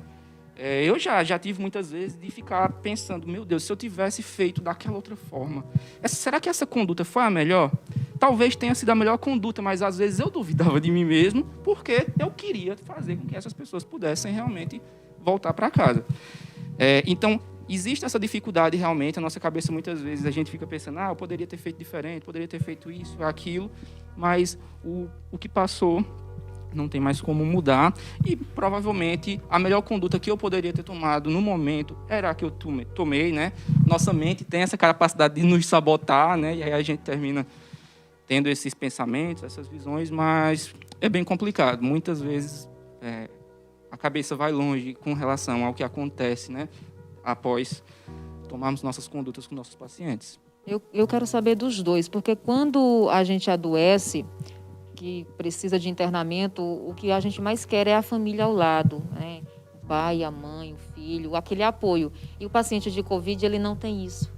Speaker 6: Eu já tive muitas vezes de ficar pensando, meu Deus, se eu tivesse feito daquela outra forma, será que essa conduta foi a melhor? Talvez tenha sido a melhor conduta, mas às vezes eu duvidava de mim mesmo, porque eu queria fazer com que essas pessoas pudessem realmente voltar para casa. Então, existe essa dificuldade realmente, a nossa cabeça muitas vezes a gente fica pensando, eu poderia ter feito diferente, poderia ter feito isso, aquilo, mas o que passou não tem mais como mudar e provavelmente a melhor conduta que eu poderia ter tomado no momento era a que eu tomei, né? Nossa mente tem essa capacidade de nos sabotar, né? E aí a gente termina tendo esses pensamentos, essas visões, mas é bem complicado. Muitas vezes a cabeça vai longe com relação ao que acontece, né? Após tomarmos nossas condutas com nossos pacientes.
Speaker 2: Eu quero saber dos dois, porque quando a gente adoece, que precisa de internamento, o que a gente mais quer é a família ao lado, né? O pai, a mãe, o filho, aquele apoio. E o paciente de Covid, ele não tem isso.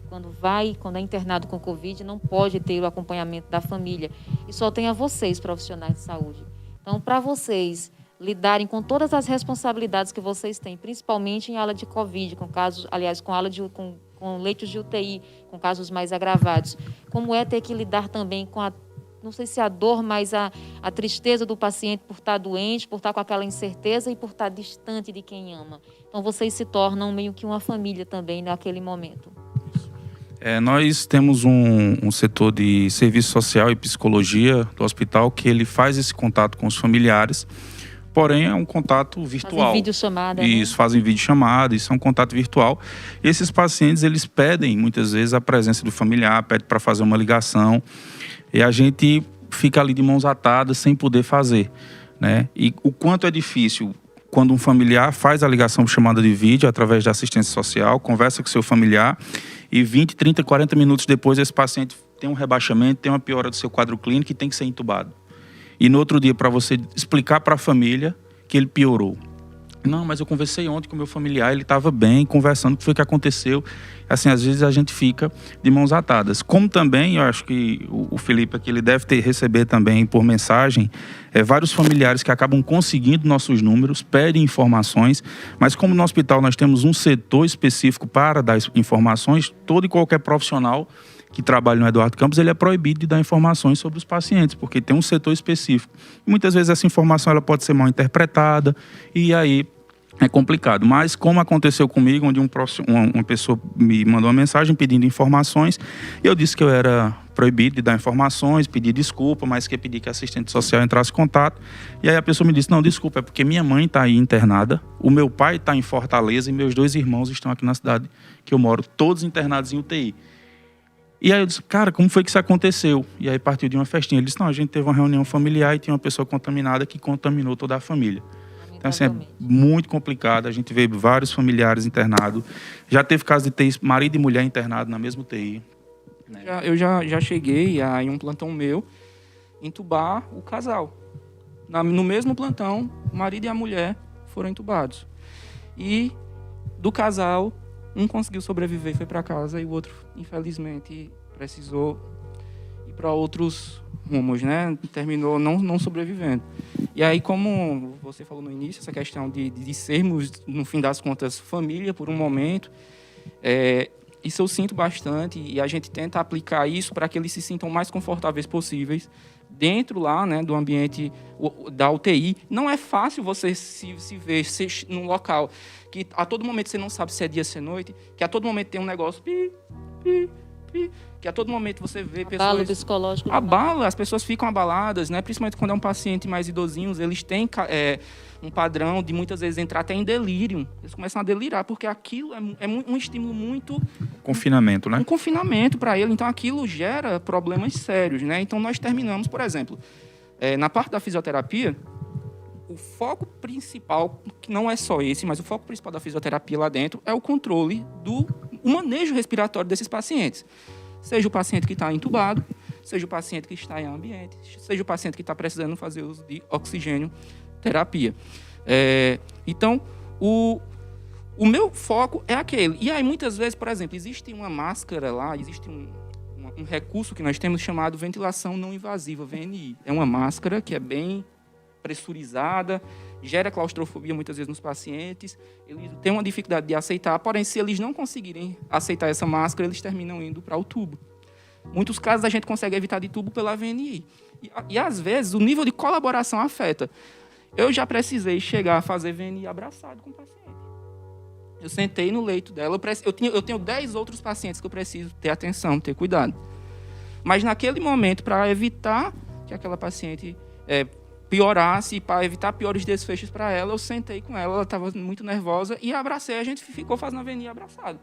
Speaker 2: Quando é internado com Covid, não pode ter o acompanhamento da família. E só tem a vocês, profissionais de saúde. Então, para vocês lidarem com todas as responsabilidades que vocês têm, principalmente em ala de Covid, com leitos de UTI, com casos mais agravados, como é ter que lidar também com não sei se a dor, mas a tristeza do paciente por estar doente, por estar com aquela incerteza e por estar distante de quem ama. Então, vocês se tornam meio que uma família também naquele momento.
Speaker 5: Nós temos um setor de serviço social e psicologia do hospital que ele faz esse contato com os familiares, porém é um contato virtual.
Speaker 2: Fazem videochamada.
Speaker 5: Isso, né? Fazem videochamada, isso é um contato virtual. E esses pacientes, eles pedem muitas vezes a presença do familiar, pedem para fazer uma ligação. E a gente fica ali de mãos atadas sem poder fazer, né? E o quanto é difícil quando um familiar faz a ligação por chamada de vídeo através da assistência social, conversa com seu familiar e 20, 30, 40 minutos depois esse paciente tem um rebaixamento, tem uma piora do seu quadro clínico e tem que ser entubado. E no outro dia para você explicar para a família que ele piorou. Não, mas eu conversei ontem com o meu familiar, ele estava bem, conversando, o que foi que aconteceu. Assim, às vezes a gente fica de mãos atadas. Como também, eu acho que o Felipe aqui, ele deve receber também por mensagem, vários familiares que acabam conseguindo nossos números, pedem informações, mas como no hospital nós temos um setor específico para dar informações, todo e qualquer profissional que trabalha no Eduardo Campos, ele é proibido de dar informações sobre os pacientes, porque tem um setor específico. E muitas vezes essa informação ela pode ser mal interpretada, e aí é complicado. Mas como aconteceu comigo, onde uma pessoa me mandou uma mensagem pedindo informações, eu disse que eu era proibido de dar informações, pedi desculpa, mas que pedi que a assistente social entrasse em contato. E aí a pessoa me disse, não, desculpa, é porque minha mãe está aí internada, o meu pai está em Fortaleza e meus 2 irmãos estão aqui na cidade que eu moro, todos internados em UTI. E aí eu disse, cara, como foi que isso aconteceu? E aí partiu de uma festinha. Ele disse, não, a gente teve uma reunião familiar e tinha uma pessoa contaminada que contaminou toda a família. Então, assim, é muito complicado. A gente vê vários familiares internados. Já teve caso de ter marido e mulher internados na mesma UTI.
Speaker 6: Eu já cheguei a, em um plantão meu, entubar o casal. No mesmo plantão, o marido e a mulher foram entubados. E do casal, um conseguiu sobreviver e foi para casa, e o outro, infelizmente, precisou ir para outros rumos, né? Terminou não sobrevivendo. E aí, como você falou no início, essa questão de sermos, no fim das contas, família por um momento, isso eu sinto bastante, e a gente tenta aplicar isso para que eles se sintam mais confortáveis possíveis dentro lá, né, do ambiente da UTI. Não é fácil você se ver num local que a todo momento você não sabe se é dia, se é noite, que a todo momento tem um negócio que a todo momento você vê pessoas...
Speaker 2: Abalo psicológico.
Speaker 6: Abala, as pessoas ficam abaladas, né? Principalmente quando é um paciente mais idosinhos, eles têm um padrão de muitas vezes entrar até em delírio. Eles começam a delirar, porque aquilo é um estímulo muito...
Speaker 5: Confinamento, né?
Speaker 6: Um confinamento para ele. Então, aquilo gera problemas sérios, né? Então, nós terminamos, por exemplo, na parte da fisioterapia, o foco principal, que não é só esse, mas o foco principal da fisioterapia lá dentro é o controle do manejo respiratório desses pacientes. Seja o paciente que está entubado, seja o paciente que está em ambiente, seja o paciente que está precisando fazer uso de oxigênio terapia. Então, o meu foco é aquele. E aí, muitas vezes, por exemplo, existe uma máscara lá, existe um recurso que nós temos chamado ventilação não invasiva, VNI. É uma máscara que é bem pressurizada, gera claustrofobia muitas vezes nos pacientes, eles têm uma dificuldade de aceitar, porém, se eles não conseguirem aceitar essa máscara, eles terminam indo para o tubo. Muitos casos a gente consegue evitar de tubo pela VNI. E às vezes, o nível de colaboração afeta. Eu já precisei chegar a fazer VNI abraçado com o paciente. Eu sentei no leito dela, eu tenho 10 outros pacientes que eu preciso ter atenção, ter cuidado. Mas naquele momento, para evitar que aquela paciente piorasse, para evitar piores desfechos para ela, eu sentei com ela estava muito nervosa e abracei, a gente ficou fazendo a VNI abraçado.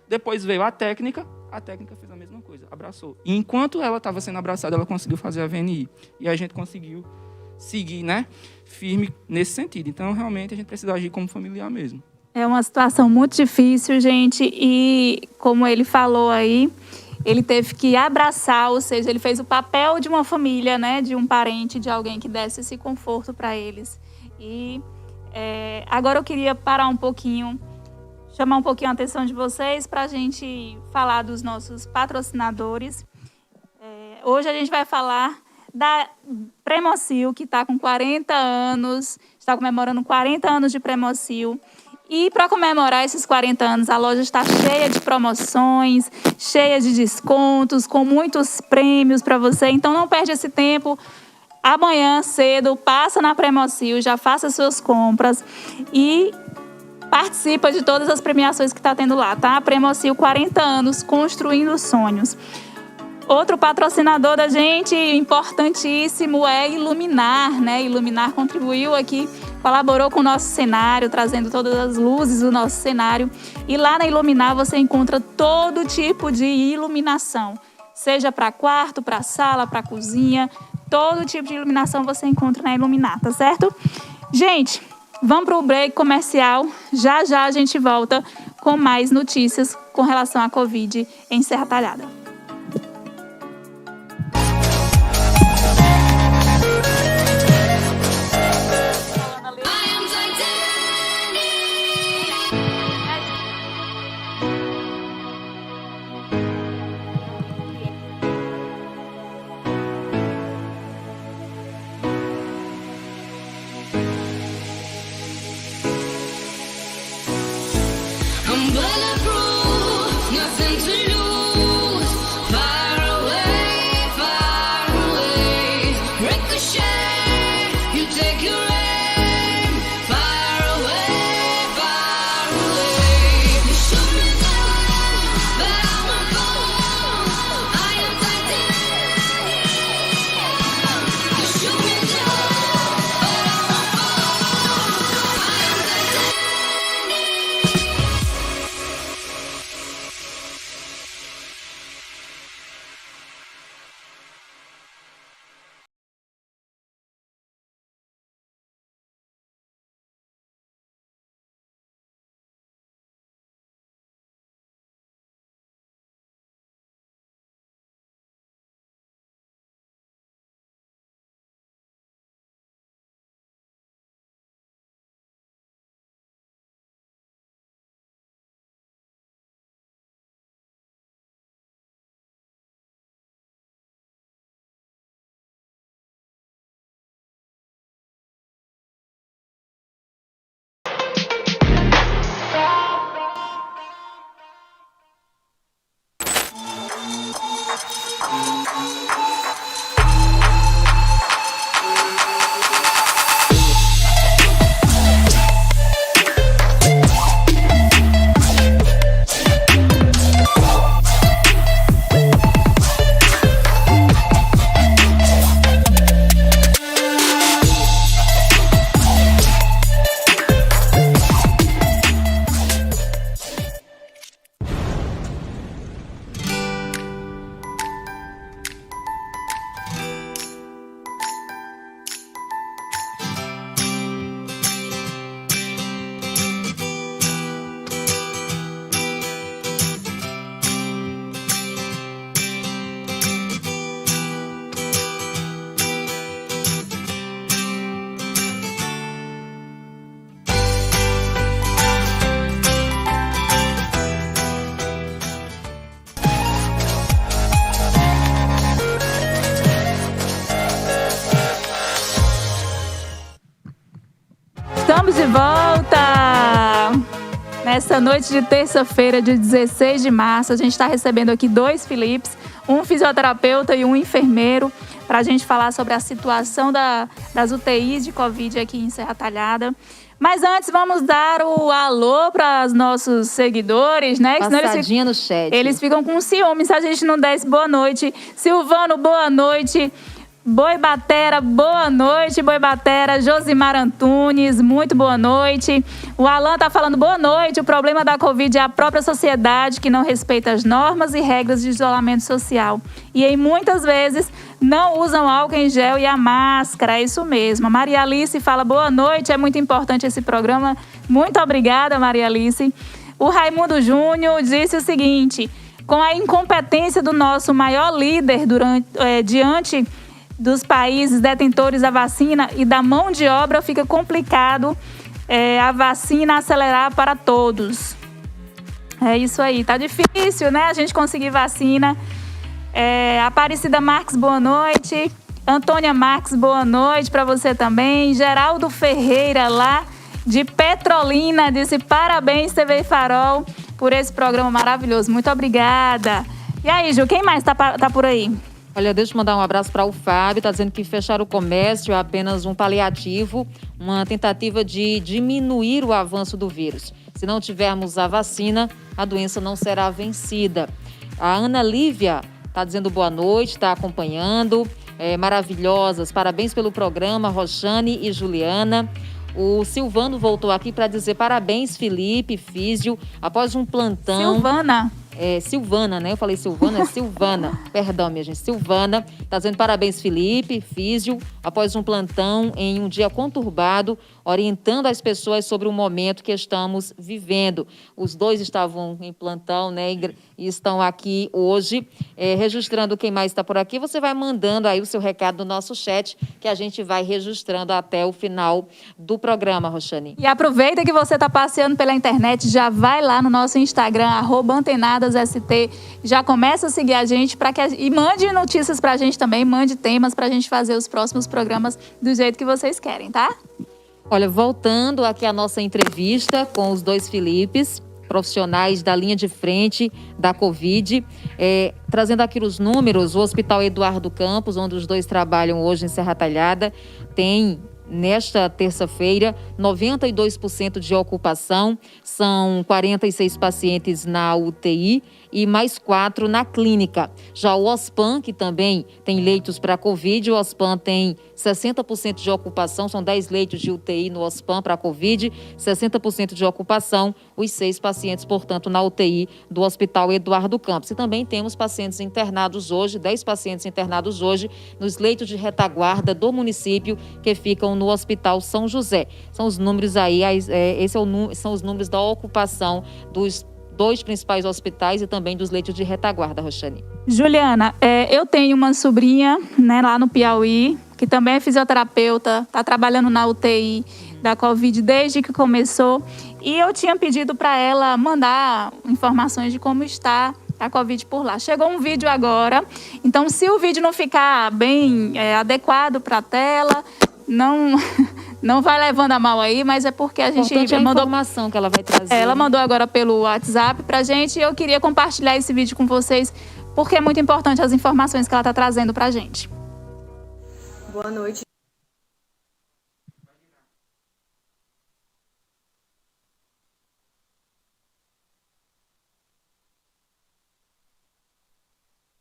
Speaker 6: Depois veio a técnica fez a mesma coisa, abraçou. E enquanto ela estava sendo abraçada, ela conseguiu fazer a VNI. E a gente conseguiu seguir, né, firme nesse sentido. Então, realmente, a gente precisa agir como familiar mesmo.
Speaker 1: É uma situação muito difícil, gente, e como ele falou aí, ele teve que abraçar, ou seja, ele fez o papel de uma família, né, de um parente, de alguém que desse esse conforto para eles. E agora eu queria parar um pouquinho, chamar um pouquinho a atenção de vocês para a gente falar dos nossos patrocinadores. Hoje a gente vai falar da Premocil, que está com 40 anos, está comemorando 40 anos de Premocil. E para comemorar esses 40 anos, a loja está cheia de promoções, cheia de descontos, com muitos prêmios para você. Então não perde esse tempo. Amanhã cedo, passa na Premocil, já faça suas compras e participa de todas as premiações que está tendo lá, tá? Premocil, 40 anos, construindo sonhos. Outro patrocinador da gente, importantíssimo, é Iluminar, né? Iluminar contribuiu aqui, colaborou com o nosso cenário, trazendo todas as luzes do nosso cenário. E lá na Iluminar você encontra todo tipo de iluminação, seja para quarto, para sala, para cozinha, todo tipo de iluminação você encontra na Iluminar, tá certo? Gente, vamos para o break comercial. Já já a gente volta com mais notícias com relação à Covid em Serra Talhada.
Speaker 7: I'm bulletproof, nothing to lose.
Speaker 1: Nessa noite de terça-feira, de 16 de março, a gente está recebendo aqui 2 Filipes, um fisioterapeuta e um enfermeiro, para a gente falar sobre a situação das UTIs de Covid aqui em Serra Talhada. Mas antes, vamos dar o alô para os nossos seguidores, né?
Speaker 2: Passadinha no chat.
Speaker 1: Eles ficam com ciúme se a gente não der esse boa noite. Silvano, boa noite. Boi Batera, boa noite, Boi Batera. Josimar Antunes, muito boa noite. O Alan tá falando boa noite. O problema da Covid é a própria sociedade que não respeita as normas e regras de isolamento social. E em muitas vezes não usam álcool em gel e a máscara, é isso mesmo. A Maria Alice fala boa noite, é muito importante esse programa. Muito obrigada, Maria Alice. O Raimundo Júnior disse o seguinte: com a incompetência do nosso maior líder diante dos países detentores da vacina e da mão de obra, fica complicado a vacina acelerar para todos. É isso aí, tá difícil, né? A gente conseguir vacina. Aparecida Marques, boa noite. Antônia Marques, boa noite para você também. Geraldo Ferreira, lá de Petrolina, disse parabéns, TV Farol, por esse programa maravilhoso. Muito obrigada. E aí, Ju, quem mais tá por aí?
Speaker 2: Olha, deixa eu mandar um abraço para o Fábio, está dizendo que fechar o comércio é apenas um paliativo, uma tentativa de diminuir o avanço do vírus. Se não tivermos a vacina, a doença não será vencida. A Ana Lívia está dizendo boa noite, está acompanhando, maravilhosas, parabéns pelo programa, Roxane e Juliana. O Silvano voltou aqui para dizer parabéns, Felipe, físio, após um plantão... Silvana, né? Eu falei Silvana, é Silvana. Perdão, minha gente. Silvana está dizendo parabéns, Felipe, físio, após um plantão em um dia conturbado, orientando as pessoas sobre o momento que estamos vivendo. Os 2 estavam em plantão, né? E estão aqui hoje, registrando quem mais está por aqui. Você vai mandando aí o seu recado no nosso chat, que a gente vai registrando até o final do programa, Roxane.
Speaker 1: E aproveita que você está passeando pela internet, já vai lá no nosso Instagram, @antenadasst, já começa a seguir a gente e mande notícias para a gente também, mande temas para a gente fazer os próximos programas do jeito que vocês querem, tá?
Speaker 2: Olha, voltando aqui à nossa entrevista com os 2 Filipes, profissionais da linha de frente da Covid, trazendo aqui os números, o Hospital Eduardo Campos, onde os 2 trabalham hoje em Serra Talhada, tem nesta terça-feira 92% de ocupação, são 46 pacientes na UTI e mais 4 na clínica. Já o OSPAN, que também tem leitos para Covid, o OSPAN tem 60% de ocupação, são 10 leitos de UTI no OSPAN para Covid, 60% de ocupação, os 6 pacientes, portanto, na UTI do Hospital Eduardo Campos. E também temos pacientes internados hoje, 10 pacientes internados hoje, nos leitos de retaguarda do município, que ficam no Hospital São José. São os números aí, são os números da ocupação dos 2 principais hospitais e também dos leitos de retaguarda, Roxane.
Speaker 1: Juliana, eu tenho uma sobrinha, né, lá no Piauí, que também é fisioterapeuta, está trabalhando na UTI da Covid desde que começou. E eu tinha pedido para ela mandar informações de como está a Covid por lá. Chegou um vídeo agora, então se o vídeo não ficar bem adequado para a tela, não vai levando a mal aí, mas é porque a gente mandou
Speaker 2: a informação que ela vai trazer.
Speaker 1: Ela mandou agora pelo WhatsApp pra gente e eu queria compartilhar esse vídeo com vocês, porque é muito importante as informações que ela está trazendo pra gente.
Speaker 7: Boa noite.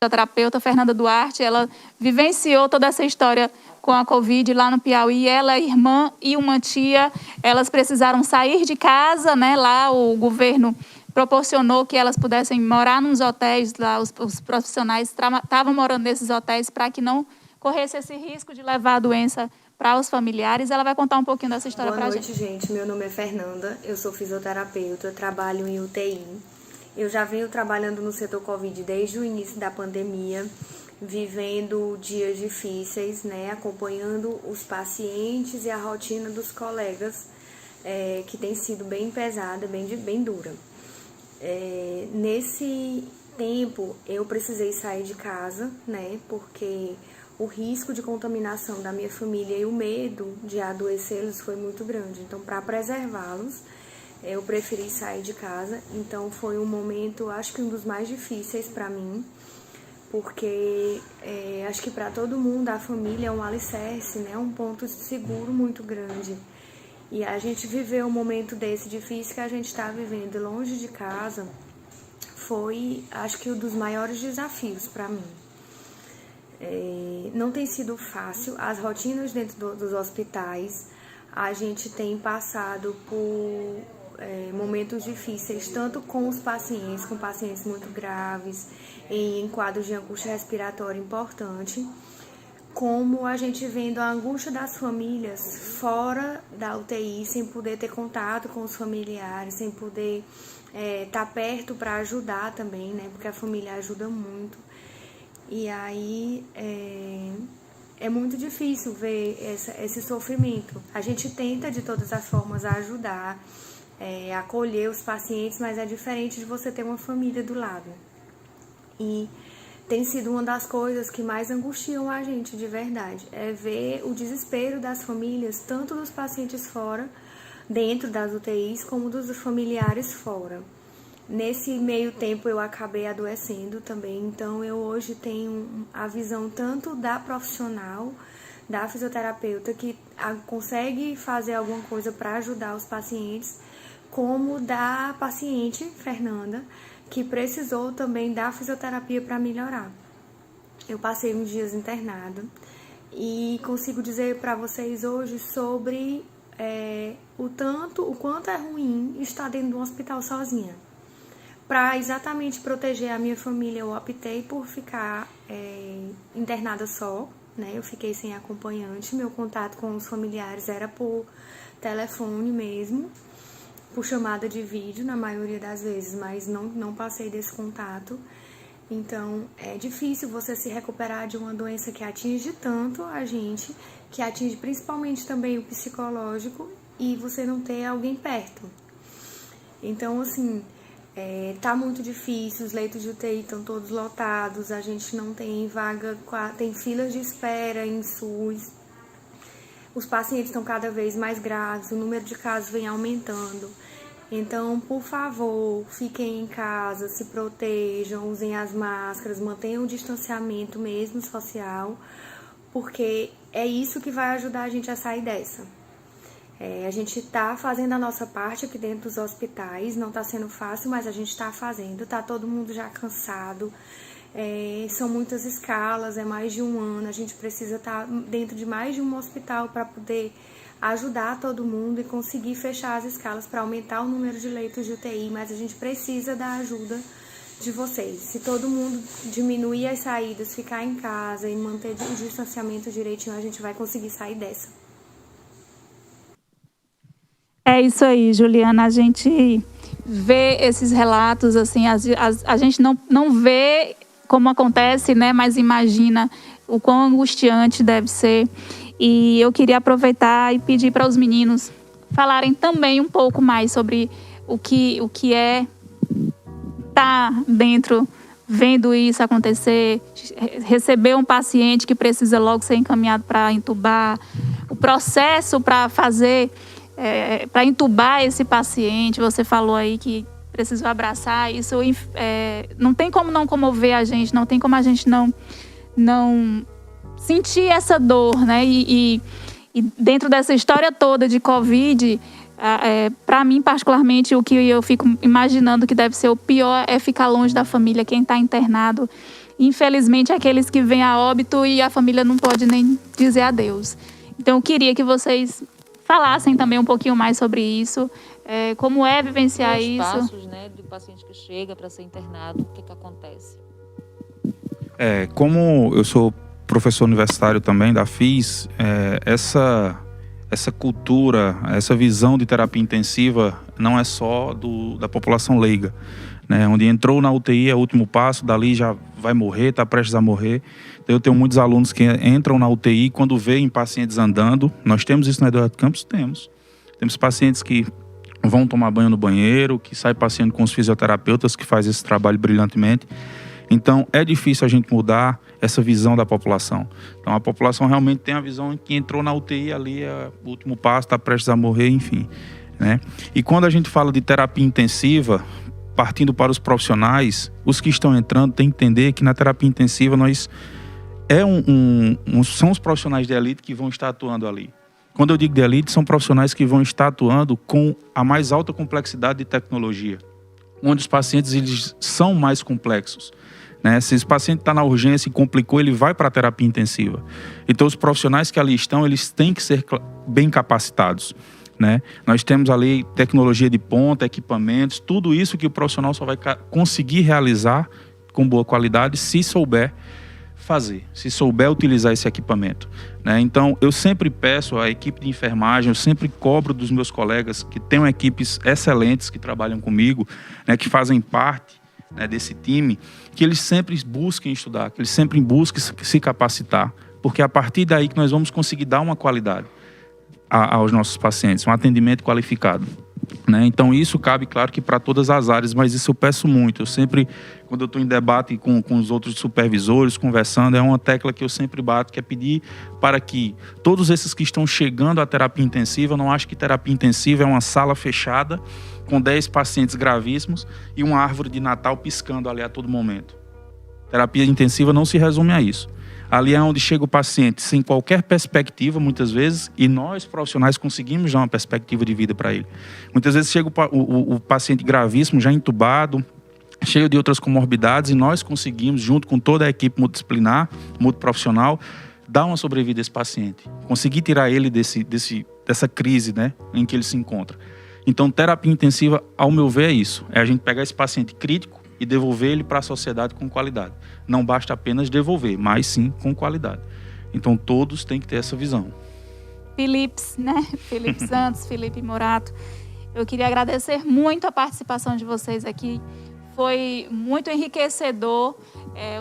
Speaker 1: A terapeuta Fernanda Duarte, ela vivenciou toda essa história com a Covid lá no Piauí. Ela, irmã e uma tia, elas precisaram sair de casa, né? Lá o governo proporcionou que elas pudessem morar nos hotéis, lá os profissionais estavam morando nesses hotéis para que não corresse esse risco de levar a doença para os familiares. Ela vai contar um pouquinho dessa história para a gente.
Speaker 7: Boa noite, gente. Meu nome é Fernanda, eu sou fisioterapeuta, eu trabalho em UTI. Eu já venho trabalhando no setor Covid desde o início da pandemia, vivendo dias difíceis, né, acompanhando os pacientes e a rotina dos colegas, que tem sido bem pesada, bem dura. Nesse tempo, eu precisei sair de casa, né, porque o risco de contaminação da minha família e o medo de adoecê-los foi muito grande. Então, para preservá-los, eu preferi sair de casa. Então foi um momento, acho que um dos mais difíceis para mim, porque acho que para todo mundo a família é um alicerce, né? Um ponto seguro muito grande. E a gente viveu um momento desse difícil que a gente está vivendo longe de casa, foi, acho que, um dos maiores desafios para mim. Não tem sido fácil, as rotinas dentro dos hospitais, a gente tem passado por momentos difíceis, tanto com os pacientes, com pacientes muito graves, em quadros de angústia respiratória importante, como a gente vendo a angústia das famílias fora da UTI, sem poder ter contato com os familiares, sem poder estar perto para ajudar também, né? Porque a família ajuda muito. E aí é muito difícil ver esse sofrimento. A gente tenta de todas as formas ajudar, acolher os pacientes, mas é diferente de você ter uma família do lado. E tem sido uma das coisas que mais angustiam a gente de verdade, é ver o desespero das famílias, tanto dos pacientes fora, dentro das UTIs, como dos familiares fora. Nesse meio tempo eu acabei adoecendo também, então eu hoje tenho a visão tanto da profissional, da fisioterapeuta, que consegue fazer alguma coisa para ajudar os pacientes, como da paciente, Fernanda, que precisou também da fisioterapia para melhorar. Eu passei uns dias internada e consigo dizer para vocês hoje sobre o quanto é ruim estar dentro de um hospital sozinha. Para exatamente proteger a minha família, eu optei por ficar internada só, né? Eu fiquei sem acompanhante, meu contato com os familiares era por telefone mesmo, por chamada de vídeo na maioria das vezes, mas não passei desse contato. Então é difícil você se recuperar de uma doença que atinge tanto a gente, que atinge principalmente também o psicológico, e você não ter alguém perto. Então, assim, tá muito difícil, os leitos de UTI estão todos lotados, a gente não tem vaga, tem filas de espera em SUS, os pacientes estão cada vez mais graves, o número de casos vem aumentando. Então, por favor, fiquem em casa, se protejam, usem as máscaras, mantenham o distanciamento mesmo social, porque é isso que vai ajudar a gente a sair dessa. A gente está fazendo a nossa parte aqui dentro dos hospitais, não está sendo fácil, mas a gente está fazendo, está todo mundo já cansado, são muitas escalas, é mais de um ano, a gente precisa estar dentro de mais de um hospital para poder ajudar todo mundo e conseguir fechar as escalas para aumentar o número de leitos de UTI, mas a gente precisa da ajuda de vocês. Se todo mundo diminuir as saídas, ficar em casa e manter o distanciamento direitinho, a gente vai conseguir sair dessa.
Speaker 1: É isso aí, Juliana. A gente vê esses relatos, assim, a gente não vê como acontece, né? Mas imagina o quão angustiante deve ser. E eu queria aproveitar e pedir para os meninos falarem também um pouco mais sobre o que é estar dentro, vendo isso acontecer, receber um paciente que precisa logo ser encaminhado para entubar, o processo para fazer, para entubar esse paciente. Você falou aí que precisou abraçar isso, não tem como não comover a gente, não tem como a gente não sentir essa dor, né? E dentro dessa história toda de Covid, para mim, particularmente, o que eu fico imaginando que deve ser o pior é ficar longe da família, quem está internado. Infelizmente, aqueles que vêm a óbito e a família não pode nem dizer adeus. Então, eu queria que vocês falassem também um pouquinho mais sobre isso, como é vivenciar
Speaker 2: os
Speaker 1: isso.
Speaker 2: Os passos, né, do paciente que chega para ser internado, o que acontece?
Speaker 5: Como eu sou professor universitário também da FIS, essa cultura, essa visão de terapia intensiva não é só da população leiga, né? Onde entrou na UTI é o último passo, dali já vai morrer, está prestes a morrer. Então, eu tenho muitos alunos que entram na UTI quando veem pacientes andando. Nós temos isso na Eduardo Campos? Temos pacientes que vão tomar banho no banheiro, que saem passeando com os fisioterapeutas, que fazem esse trabalho brilhantemente. Então, é difícil a gente mudar essa visão da população. Então, a população realmente tem a visão que entrou na UTI, ali é o último passo, está prestes a morrer, enfim. né? E quando a gente fala de terapia intensiva, partindo para os profissionais, os que estão entrando têm que entender que na terapia intensiva são os profissionais de elite que vão estar atuando ali. Quando eu digo de elite, são profissionais que vão estar atuando com a mais alta complexidade de tecnologia, onde os pacientes eles são mais complexos, né? Se esse paciente está na urgência e complicou, ele vai para a terapia intensiva. Então, os profissionais que ali estão, eles têm que ser bem capacitados, né? Nós temos ali tecnologia de ponta, equipamentos, tudo isso que o profissional só vai conseguir realizar com boa qualidade se souber fazer, se souber utilizar esse equipamento, né? Então, eu sempre peço à equipe de enfermagem, eu sempre cobro dos meus colegas que tenham equipes excelentes que trabalham comigo, né, que fazem parte, né, desse time, que eles sempre busquem estudar, que eles sempre busquem se capacitar, porque é a partir daí que nós vamos conseguir dar uma qualidade aos nossos pacientes, um atendimento qualificado, né? Então isso cabe, claro, que para todas as áreas, mas isso eu peço muito. Eu sempre, quando eu estou em debate com os outros supervisores, conversando, é uma tecla que eu sempre bato, que é pedir para que todos esses que estão chegando à terapia intensiva, eu não acho que terapia intensiva é uma sala fechada com 10 pacientes gravíssimos e uma árvore de Natal piscando ali a todo momento. Terapia intensiva não se resume a isso. Ali é onde chega o paciente sem qualquer perspectiva, muitas vezes, e nós, profissionais, conseguimos dar uma perspectiva de vida para ele. Muitas vezes chega o paciente gravíssimo, já entubado, cheio de outras comorbidades, e nós conseguimos, junto com toda a equipe multidisciplinar, multiprofissional, dar uma sobrevida a esse paciente. Conseguir tirar ele dessa crise, né, em que ele se encontra. Então, terapia intensiva, ao meu ver, é isso. É a gente pegar esse paciente crítico e devolver ele para a sociedade com qualidade. Não basta apenas devolver, mas sim com qualidade. Então, todos têm que ter essa visão.
Speaker 1: Felipe Santos, Felipe Morato, eu queria agradecer muito a participação de vocês aqui. Foi muito enriquecedor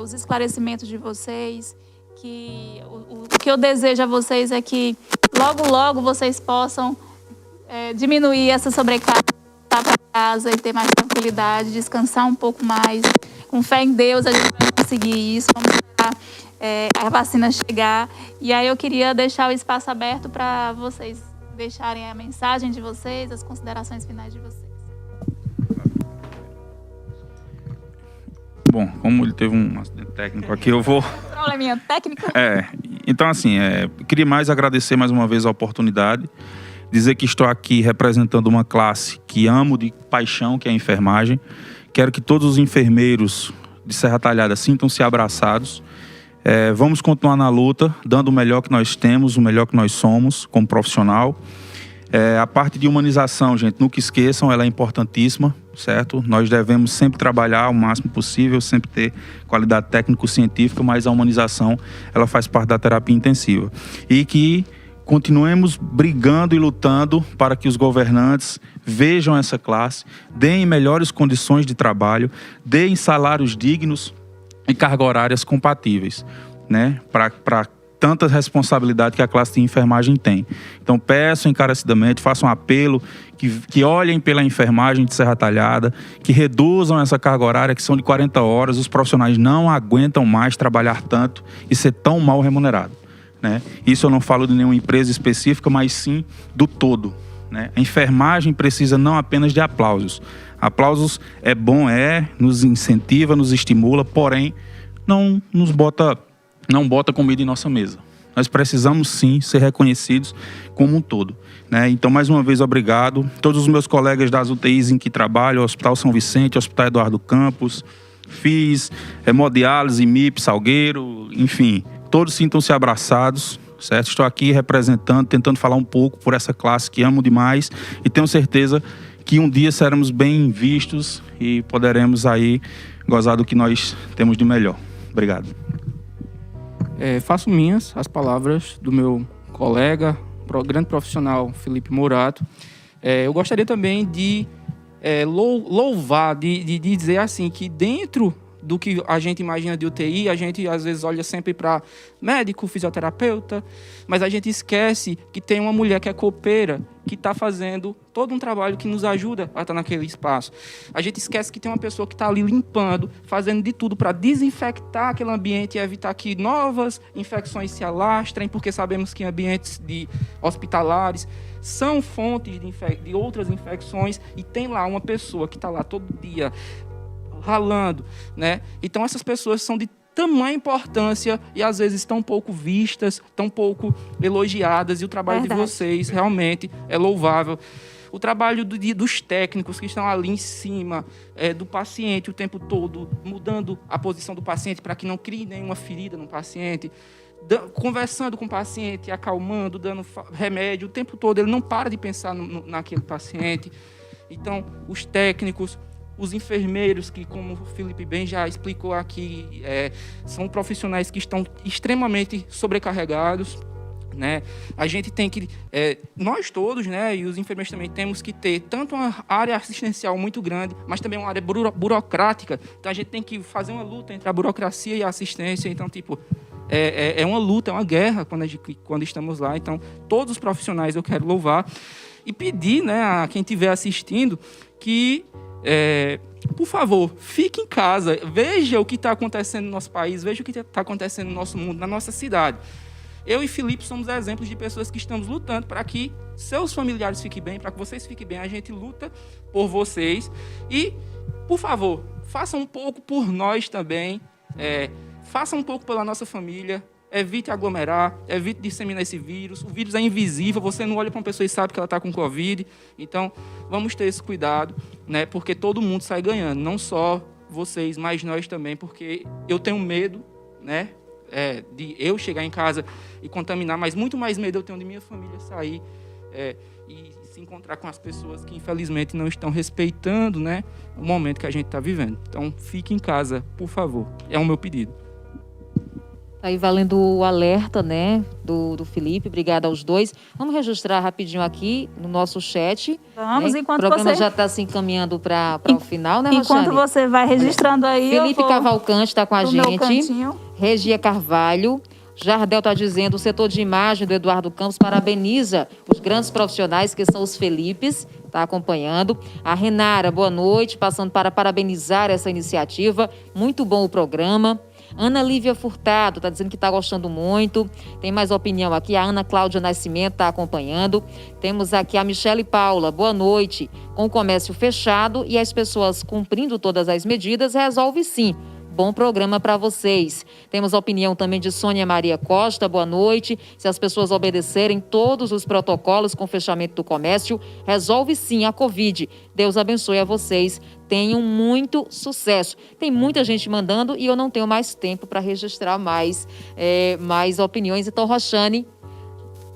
Speaker 1: os esclarecimentos de vocês. O que eu desejo a vocês é que logo, logo vocês possam diminuir essa sobrecarga para casa e ter mais tranquilidade, descansar um pouco mais. Com fé em Deus, a gente vai conseguir isso. Vamos esperar a vacina chegar. E aí eu queria deixar o espaço aberto para vocês deixarem a mensagem de vocês, as considerações finais de vocês.
Speaker 5: Bom, como ele teve um acidente técnico aqui, eu vou...
Speaker 1: Probleminha técnico?
Speaker 5: Então assim, queria agradecer mais uma vez a oportunidade, dizer que estou aqui representando uma classe que amo de paixão, que é a enfermagem. Quero que todos os enfermeiros de Serra Talhada sintam-se abraçados. Vamos continuar na luta, dando o melhor que nós temos, o melhor que nós somos como profissional. A parte de humanização, gente, nunca esqueçam, ela é importantíssima, certo? Nós devemos sempre trabalhar o máximo possível, sempre ter qualidade técnico-científica, mas a humanização, ela faz parte da terapia intensiva. E que continuemos brigando e lutando para que os governantes vejam essa classe, deem melhores condições de trabalho, deem salários dignos e cargas horárias compatíveis, né? Para tanta responsabilidade que a classe de enfermagem tem. Então peço encarecidamente, faço um apelo que olhem pela enfermagem de Serra Talhada, que reduzam essa carga horária, que são de 40 horas. Os profissionais não aguentam mais trabalhar tanto e ser tão mal remunerado, né? Isso eu não falo de nenhuma empresa específica, mas sim do todo, né? A enfermagem precisa não apenas de aplausos. Aplausos é bom, nos incentiva, nos estimula, porém não bota comida em nossa mesa. Nós precisamos sim ser reconhecidos como um todo, né? Então, mais uma vez, obrigado. Todos os meus colegas das UTIs em que trabalho, Hospital São Vicente, Hospital Eduardo Campos, FIS, Hemodiálise, MIP, Salgueiro, enfim, todos sintam-se abraçados, certo? Estou aqui representando, tentando falar um pouco por essa classe que amo demais e tenho certeza que um dia seremos bem vistos e poderemos aí gozar do que nós temos de melhor. Obrigado.
Speaker 6: Faço minhas as palavras do meu colega, grande profissional Felipe Morato. Eu gostaria também de louvar, de dizer assim, que dentro do que a gente imagina de UTI. A gente, às vezes, olha sempre para médico, fisioterapeuta, mas a gente esquece que tem uma mulher que é copeira, que está fazendo todo um trabalho que nos ajuda a estar naquele espaço. A gente esquece que tem uma pessoa que está ali limpando, fazendo de tudo para desinfectar aquele ambiente e evitar que novas infecções se alastrem, porque sabemos que ambientes hospitalares são fontes de outras infecções, e tem lá uma pessoa que está lá todo dia ralando, né? Então essas pessoas são de tamanha importância e às vezes tão pouco vistas, tão pouco elogiadas, e o trabalho de vocês realmente é louvável. O trabalho dos técnicos que estão ali em cima do paciente o tempo todo, mudando a posição do paciente para que não crie nenhuma ferida no paciente, conversando com o paciente, acalmando, dando remédio o tempo todo. Ele não para de pensar naquele paciente. Então, os técnicos, os enfermeiros, que, como o Felipe bem já explicou aqui, são profissionais que estão extremamente sobrecarregados, né? A gente tem que, nós todos, né, e os enfermeiros também, temos que ter tanto uma área assistencial muito grande, mas também uma área burocrática. Então, a gente tem que fazer uma luta entre a burocracia e a assistência. Então, tipo, é uma luta, é uma guerra quando estamos lá. Então, todos os profissionais eu quero louvar e pedir, né, a quem estiver assistindo que, por favor, fique em casa, veja o que está acontecendo no nosso país, veja o que está acontecendo no nosso mundo, na nossa cidade. Eu e Felipe somos exemplos de pessoas que estamos lutando para que seus familiares fiquem bem, para que vocês fiquem bem. A gente luta por vocês. E, por favor, faça um pouco por nós também. Faça um pouco pela nossa família. Evite aglomerar, evite disseminar esse vírus. O vírus é invisível, você não olha para uma pessoa e sabe que ela está com Covid. Então, vamos ter esse cuidado, né? Porque todo mundo sai ganhando, não só vocês, mas nós também, porque eu tenho medo, né, de eu chegar em casa e contaminar, mas muito mais medo eu tenho de minha família sair e se encontrar com as pessoas que, infelizmente, não estão respeitando, né, o momento que a gente está vivendo. Então, fique em casa, por favor. É o meu pedido.
Speaker 2: Aí valendo o alerta, né, do Felipe, obrigada aos dois. Vamos registrar rapidinho aqui no nosso chat.
Speaker 1: Vamos,
Speaker 2: né?
Speaker 1: enquanto
Speaker 2: o programa
Speaker 1: você...
Speaker 2: já está se encaminhando para o final, né, Roxane?
Speaker 1: Enquanto você vai registrando aí,
Speaker 2: Felipe Cavalcante está com a gente. Regia Carvalho. Jardel está dizendo, o setor de imagem do Eduardo Campos parabeniza os grandes profissionais que são os Felipes, está acompanhando. A Renara, boa noite, passando para parabenizar essa iniciativa. Muito bom o programa. Ana Lívia Furtado está dizendo que está gostando muito. Tem mais opinião aqui. A Ana Cláudia Nascimento está acompanhando. Temos aqui a Michele Paula. Boa noite. Com o comércio fechado e as pessoas cumprindo todas as medidas, resolve sim. Bom programa para vocês. Temos a opinião também de Sônia Maria Costa. Boa noite. Se as pessoas obedecerem todos os protocolos com fechamento do comércio, resolve sim a Covid. Deus abençoe a vocês. Tenham muito sucesso. Tem muita gente mandando e eu não tenho mais tempo para registrar mais opiniões. Então, Roxane,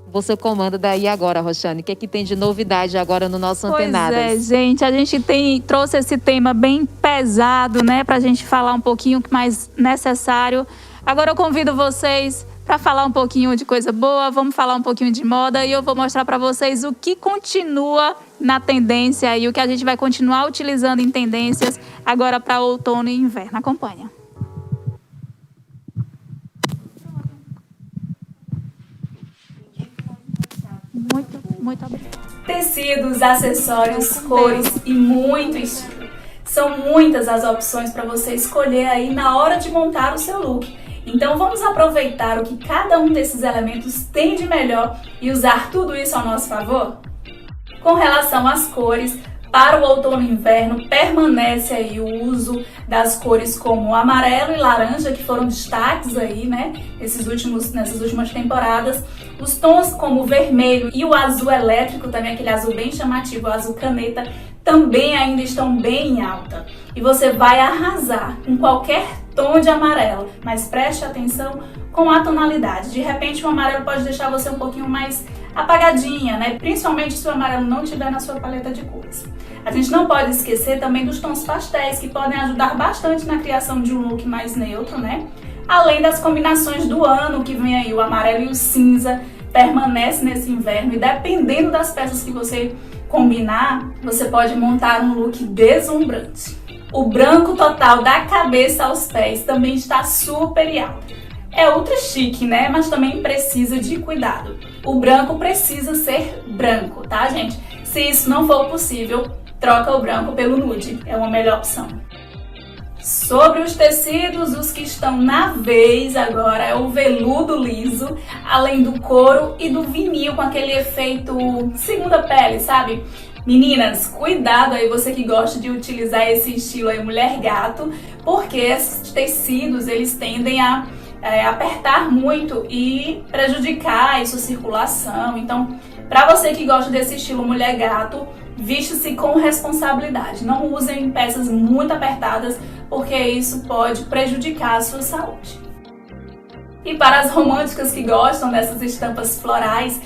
Speaker 2: você comanda daí agora, Roxane. O que é que tem de novidade agora no nosso Antenadas?
Speaker 1: Pois é, gente. A gente trouxe esse tema bem pesado, né? Pra gente falar um pouquinho mais necessário. Agora eu convido vocês para falar um pouquinho de coisa boa. Vamos falar um pouquinho de moda. E eu vou mostrar para vocês o que continua na tendência e o que a gente vai continuar utilizando em tendências agora para outono e inverno. Acompanha. Muito obrigada.
Speaker 8: Tecidos, acessórios, cores e muito estilo. São muitas as opções para você escolher aí na hora de montar o seu look. Então vamos aproveitar o que cada um desses elementos tem de melhor e usar tudo isso ao nosso favor? Com relação às cores, para o outono e inverno permanece aí o uso das cores como o amarelo e laranja, que foram destaques aí, né, nessas últimas temporadas. Os tons como o vermelho e o azul elétrico, também aquele azul bem chamativo, o azul caneta, também ainda estão bem em alta. E você vai arrasar com qualquer tom de amarelo, mas preste atenção com a tonalidade. De repente o amarelo pode deixar você um pouquinho mais apagadinha, né? Principalmente se o amarelo não estiver na sua paleta de cores. A gente não pode esquecer também dos tons pastéis, que podem ajudar bastante na criação de um look mais neutro, né? Além das combinações do ano, que vem aí o amarelo e o cinza, permanece nesse inverno, e dependendo das peças que você combinar, você pode montar um look deslumbrante. O branco total da cabeça aos pés também está super em alta. É ultra chique, né? Mas também precisa de cuidado. O branco precisa ser branco, tá, gente? Se isso não for possível, troca o branco pelo nude. É uma melhor opção. Sobre os tecidos, os que estão na vez agora é o veludo liso, além do couro e do vinil com aquele efeito segunda pele, sabe? Meninas, cuidado aí você que gosta de utilizar esse estilo aí mulher gato, porque esses tecidos eles tendem a apertar muito e prejudicar a sua circulação. Então, para você que gosta desse estilo mulher gato, vista-se com responsabilidade. Não usem peças muito apertadas, porque isso pode prejudicar a sua saúde. E para as românticas que gostam dessas estampas florais,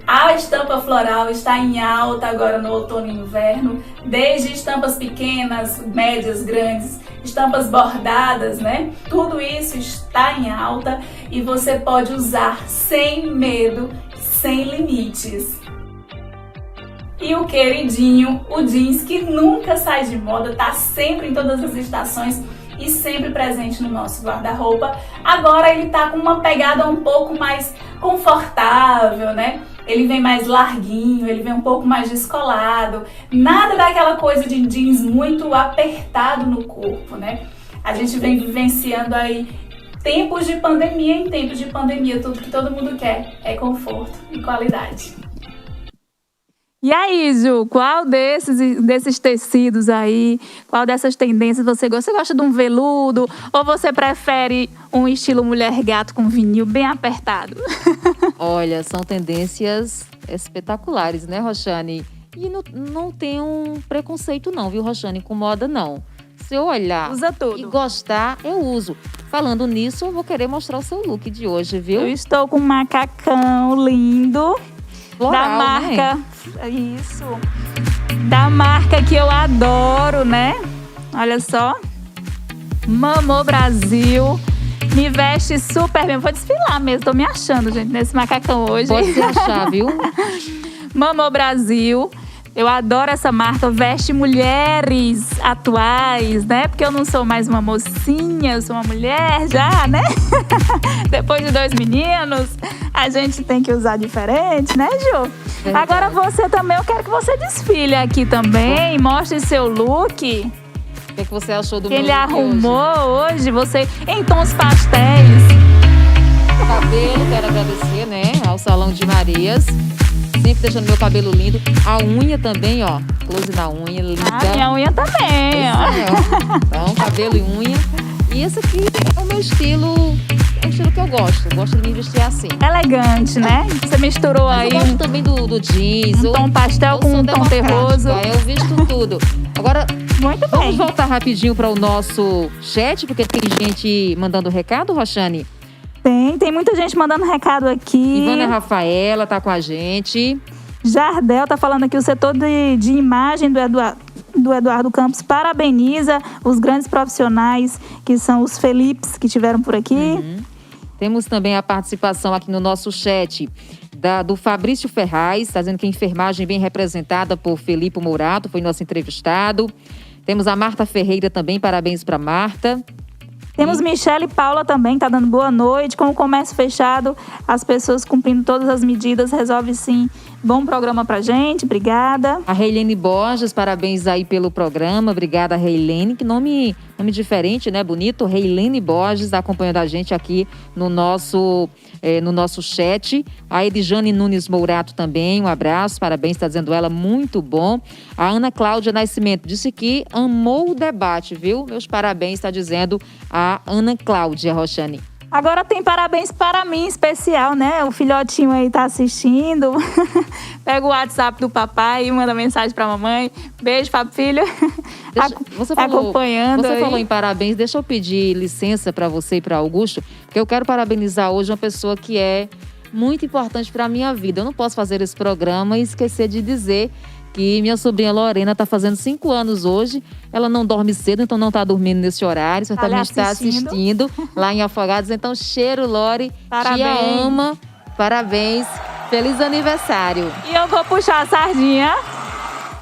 Speaker 8: a estampa floral está em alta agora no outono e inverno, desde estampas pequenas, médias, grandes, estampas bordadas, né? Tudo isso está em alta e você pode usar sem medo, sem limites. E o queridinho, o jeans que nunca sai de moda, tá sempre em todas as estações e sempre presente no nosso guarda-roupa. Agora ele tá com uma pegada um pouco mais confortável, né? Ele vem mais larguinho, ele vem um pouco mais descolado. Nada daquela coisa de jeans muito apertado no corpo, né? A gente vem vivenciando aí tempos de pandemia. Em tempos de pandemia, tudo que todo mundo quer é conforto e qualidade.
Speaker 1: E aí, Ju, qual desses tecidos aí, qual dessas tendências você gosta? Você gosta de um veludo ou você prefere um estilo mulher gato com vinil bem apertado?
Speaker 2: Olha, são tendências espetaculares, né, Roxane? E não tem um preconceito não, viu, Roxane, com moda não. Se eu olhar
Speaker 1: Usa tudo.
Speaker 2: E gostar, eu uso. Falando nisso, eu vou querer mostrar o seu look de hoje, viu?
Speaker 1: Eu estou com um macacão lindo.
Speaker 2: Floral,
Speaker 1: da marca,
Speaker 2: né?
Speaker 1: Isso, da marca que eu adoro, né? Olha só, Mamô Brasil, me veste super bem, vou desfilar mesmo, tô me achando, gente, nesse macacão hoje.
Speaker 2: Pode se achar, viu?
Speaker 1: Mamô Brasil, eu adoro essa marca, veste mulheres atuais, né? Porque eu não sou mais uma mocinha, eu sou uma mulher já, né? Depois de 2 meninos, a gente tem que usar diferente, né, Ju?
Speaker 2: Verdade.
Speaker 1: Agora você também, eu quero que você desfile aqui também, mostre seu look.
Speaker 2: O que você achou do meu
Speaker 1: Ele
Speaker 2: look
Speaker 1: arrumou hoje, você em tons pastéis.
Speaker 2: Cabelo, quero agradecer, né, ao Salão de Marias. Sempre deixando meu cabelo lindo. A unha também, ó. Close na unha, linda.
Speaker 1: Ah, minha unha também, ó.
Speaker 2: Ó. Então, cabelo e unha. E esse aqui é o meu estilo. É o estilo que eu gosto. Eu gosto de me vestir assim.
Speaker 1: Elegante, né? Você misturou
Speaker 2: Mas
Speaker 1: aí
Speaker 2: eu gosto também do jeans.
Speaker 1: um tom pastel com um tom terroso.
Speaker 2: Eu visto tudo. Agora,
Speaker 1: Muito
Speaker 2: vamos
Speaker 1: bem.
Speaker 2: voltar rapidinho para o nosso chat, porque tem gente mandando recado, Roxane.
Speaker 1: Tem muita gente mandando recado aqui.
Speaker 2: Ivana Rafaela tá com a gente.
Speaker 1: Jardel tá falando aqui, o setor de imagem do Eduardo Campos parabeniza os grandes profissionais, que são os Felipes, que estiveram por aqui.
Speaker 2: Temos também a participação aqui no nosso chat do Fabrício Ferraz, tá dizendo que a enfermagem bem representada por Felipe Mourato, foi nosso entrevistado. Temos a Marta Ferreira também, parabéns para Marta.
Speaker 1: Temos Michele Paula também, tá dando boa noite. Com o comércio fechado, as pessoas cumprindo todas as medidas, resolve sim. Bom programa pra gente, obrigada.
Speaker 2: A Reilene Borges, parabéns aí pelo programa. Obrigada, Reilene. Que nome diferente, né? Bonito. Reilene Borges acompanhando a gente aqui no nosso chat. A Edjane Nunes Mourato também, um abraço, parabéns, está dizendo ela, muito bom. A Ana Cláudia Nascimento disse que amou o debate, viu? Meus parabéns, está dizendo a Ana Cláudia, Roxane.
Speaker 1: Agora tem parabéns para mim, especial, né? O filhotinho aí tá assistindo. Pega o WhatsApp do papai e manda mensagem pra mamãe. Beijo, Fábio Filho. Acompanhando
Speaker 2: Você
Speaker 1: aí.
Speaker 2: falou em parabéns, deixa eu pedir licença para você e para Augusto, porque eu quero parabenizar hoje uma pessoa que é muito importante para a minha vida. Eu não posso fazer esse programa e esquecer de dizer que minha sobrinha Lorena está fazendo 5 anos hoje. Ela não dorme cedo, então não está dormindo nesse horário. Certamente está assistindo lá em Afogados. Então, cheiro, Lore.
Speaker 1: Parabéns.
Speaker 2: Tia ama. Parabéns. Feliz aniversário.
Speaker 1: E eu vou puxar a sardinha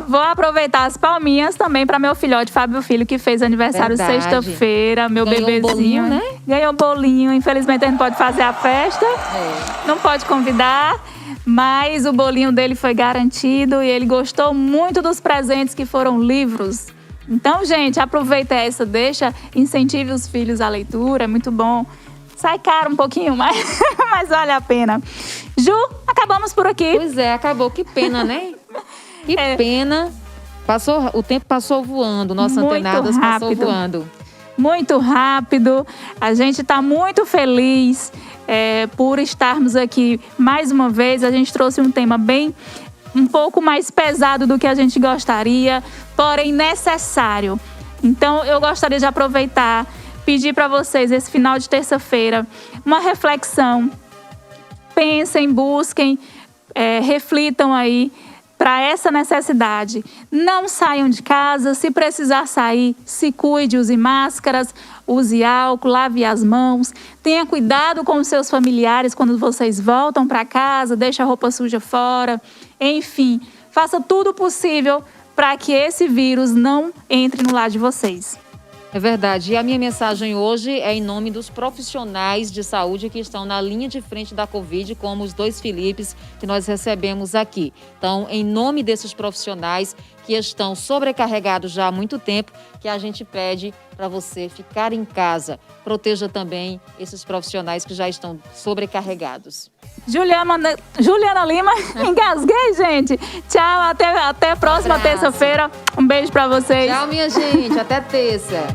Speaker 1: vou aproveitar as palminhas também para meu filhote Fábio Filho, que fez aniversário
Speaker 2: Verdade.
Speaker 1: sexta-feira, meu
Speaker 2: Ganhou um
Speaker 1: bebezinho.
Speaker 2: bolinho, né?
Speaker 1: Ganhou um bolinho. Infelizmente, a gente não pode fazer a festa, não pode convidar, mas o bolinho dele foi garantido e ele gostou muito dos presentes, que foram livros. Então, gente, aproveita essa, incentive os filhos à leitura, é muito bom. Sai caro um pouquinho, mas vale a pena. Ju, acabamos por aqui.
Speaker 2: Pois é, acabou. Que pena, né? Que pena. O tempo passou voando. Nossa
Speaker 1: Muito
Speaker 2: Antenadas passou
Speaker 1: rápido.
Speaker 2: voando.
Speaker 1: Muito rápido. A gente está muito feliz por estarmos aqui mais uma vez. A gente trouxe um tema um pouco mais pesado do que a gente gostaria, porém necessário. Então, eu gostaria de aproveitar, pedir para vocês, esse final de terça-feira, uma reflexão. Pensem, busquem, reflitam aí para essa necessidade. Não saiam de casa. Se precisar sair, se cuide, use máscaras, use álcool, lave as mãos. Tenha cuidado com os seus familiares quando vocês voltam para casa, deixa a roupa suja fora. Enfim, faça tudo possível para que esse vírus não entre no lar de vocês.
Speaker 2: É verdade. E a minha mensagem hoje é em nome dos profissionais de saúde que estão na linha de frente da Covid, como os 2 Filipes que nós recebemos aqui. Então, em nome desses profissionais que estão sobrecarregados já há muito tempo, que a gente pede para você ficar em casa. Proteja também esses profissionais que já estão sobrecarregados.
Speaker 1: Juliana Lima, engasguei, gente. Tchau, até a próxima terça-feira. Um beijo para vocês.
Speaker 2: Tchau, minha gente. Até terça.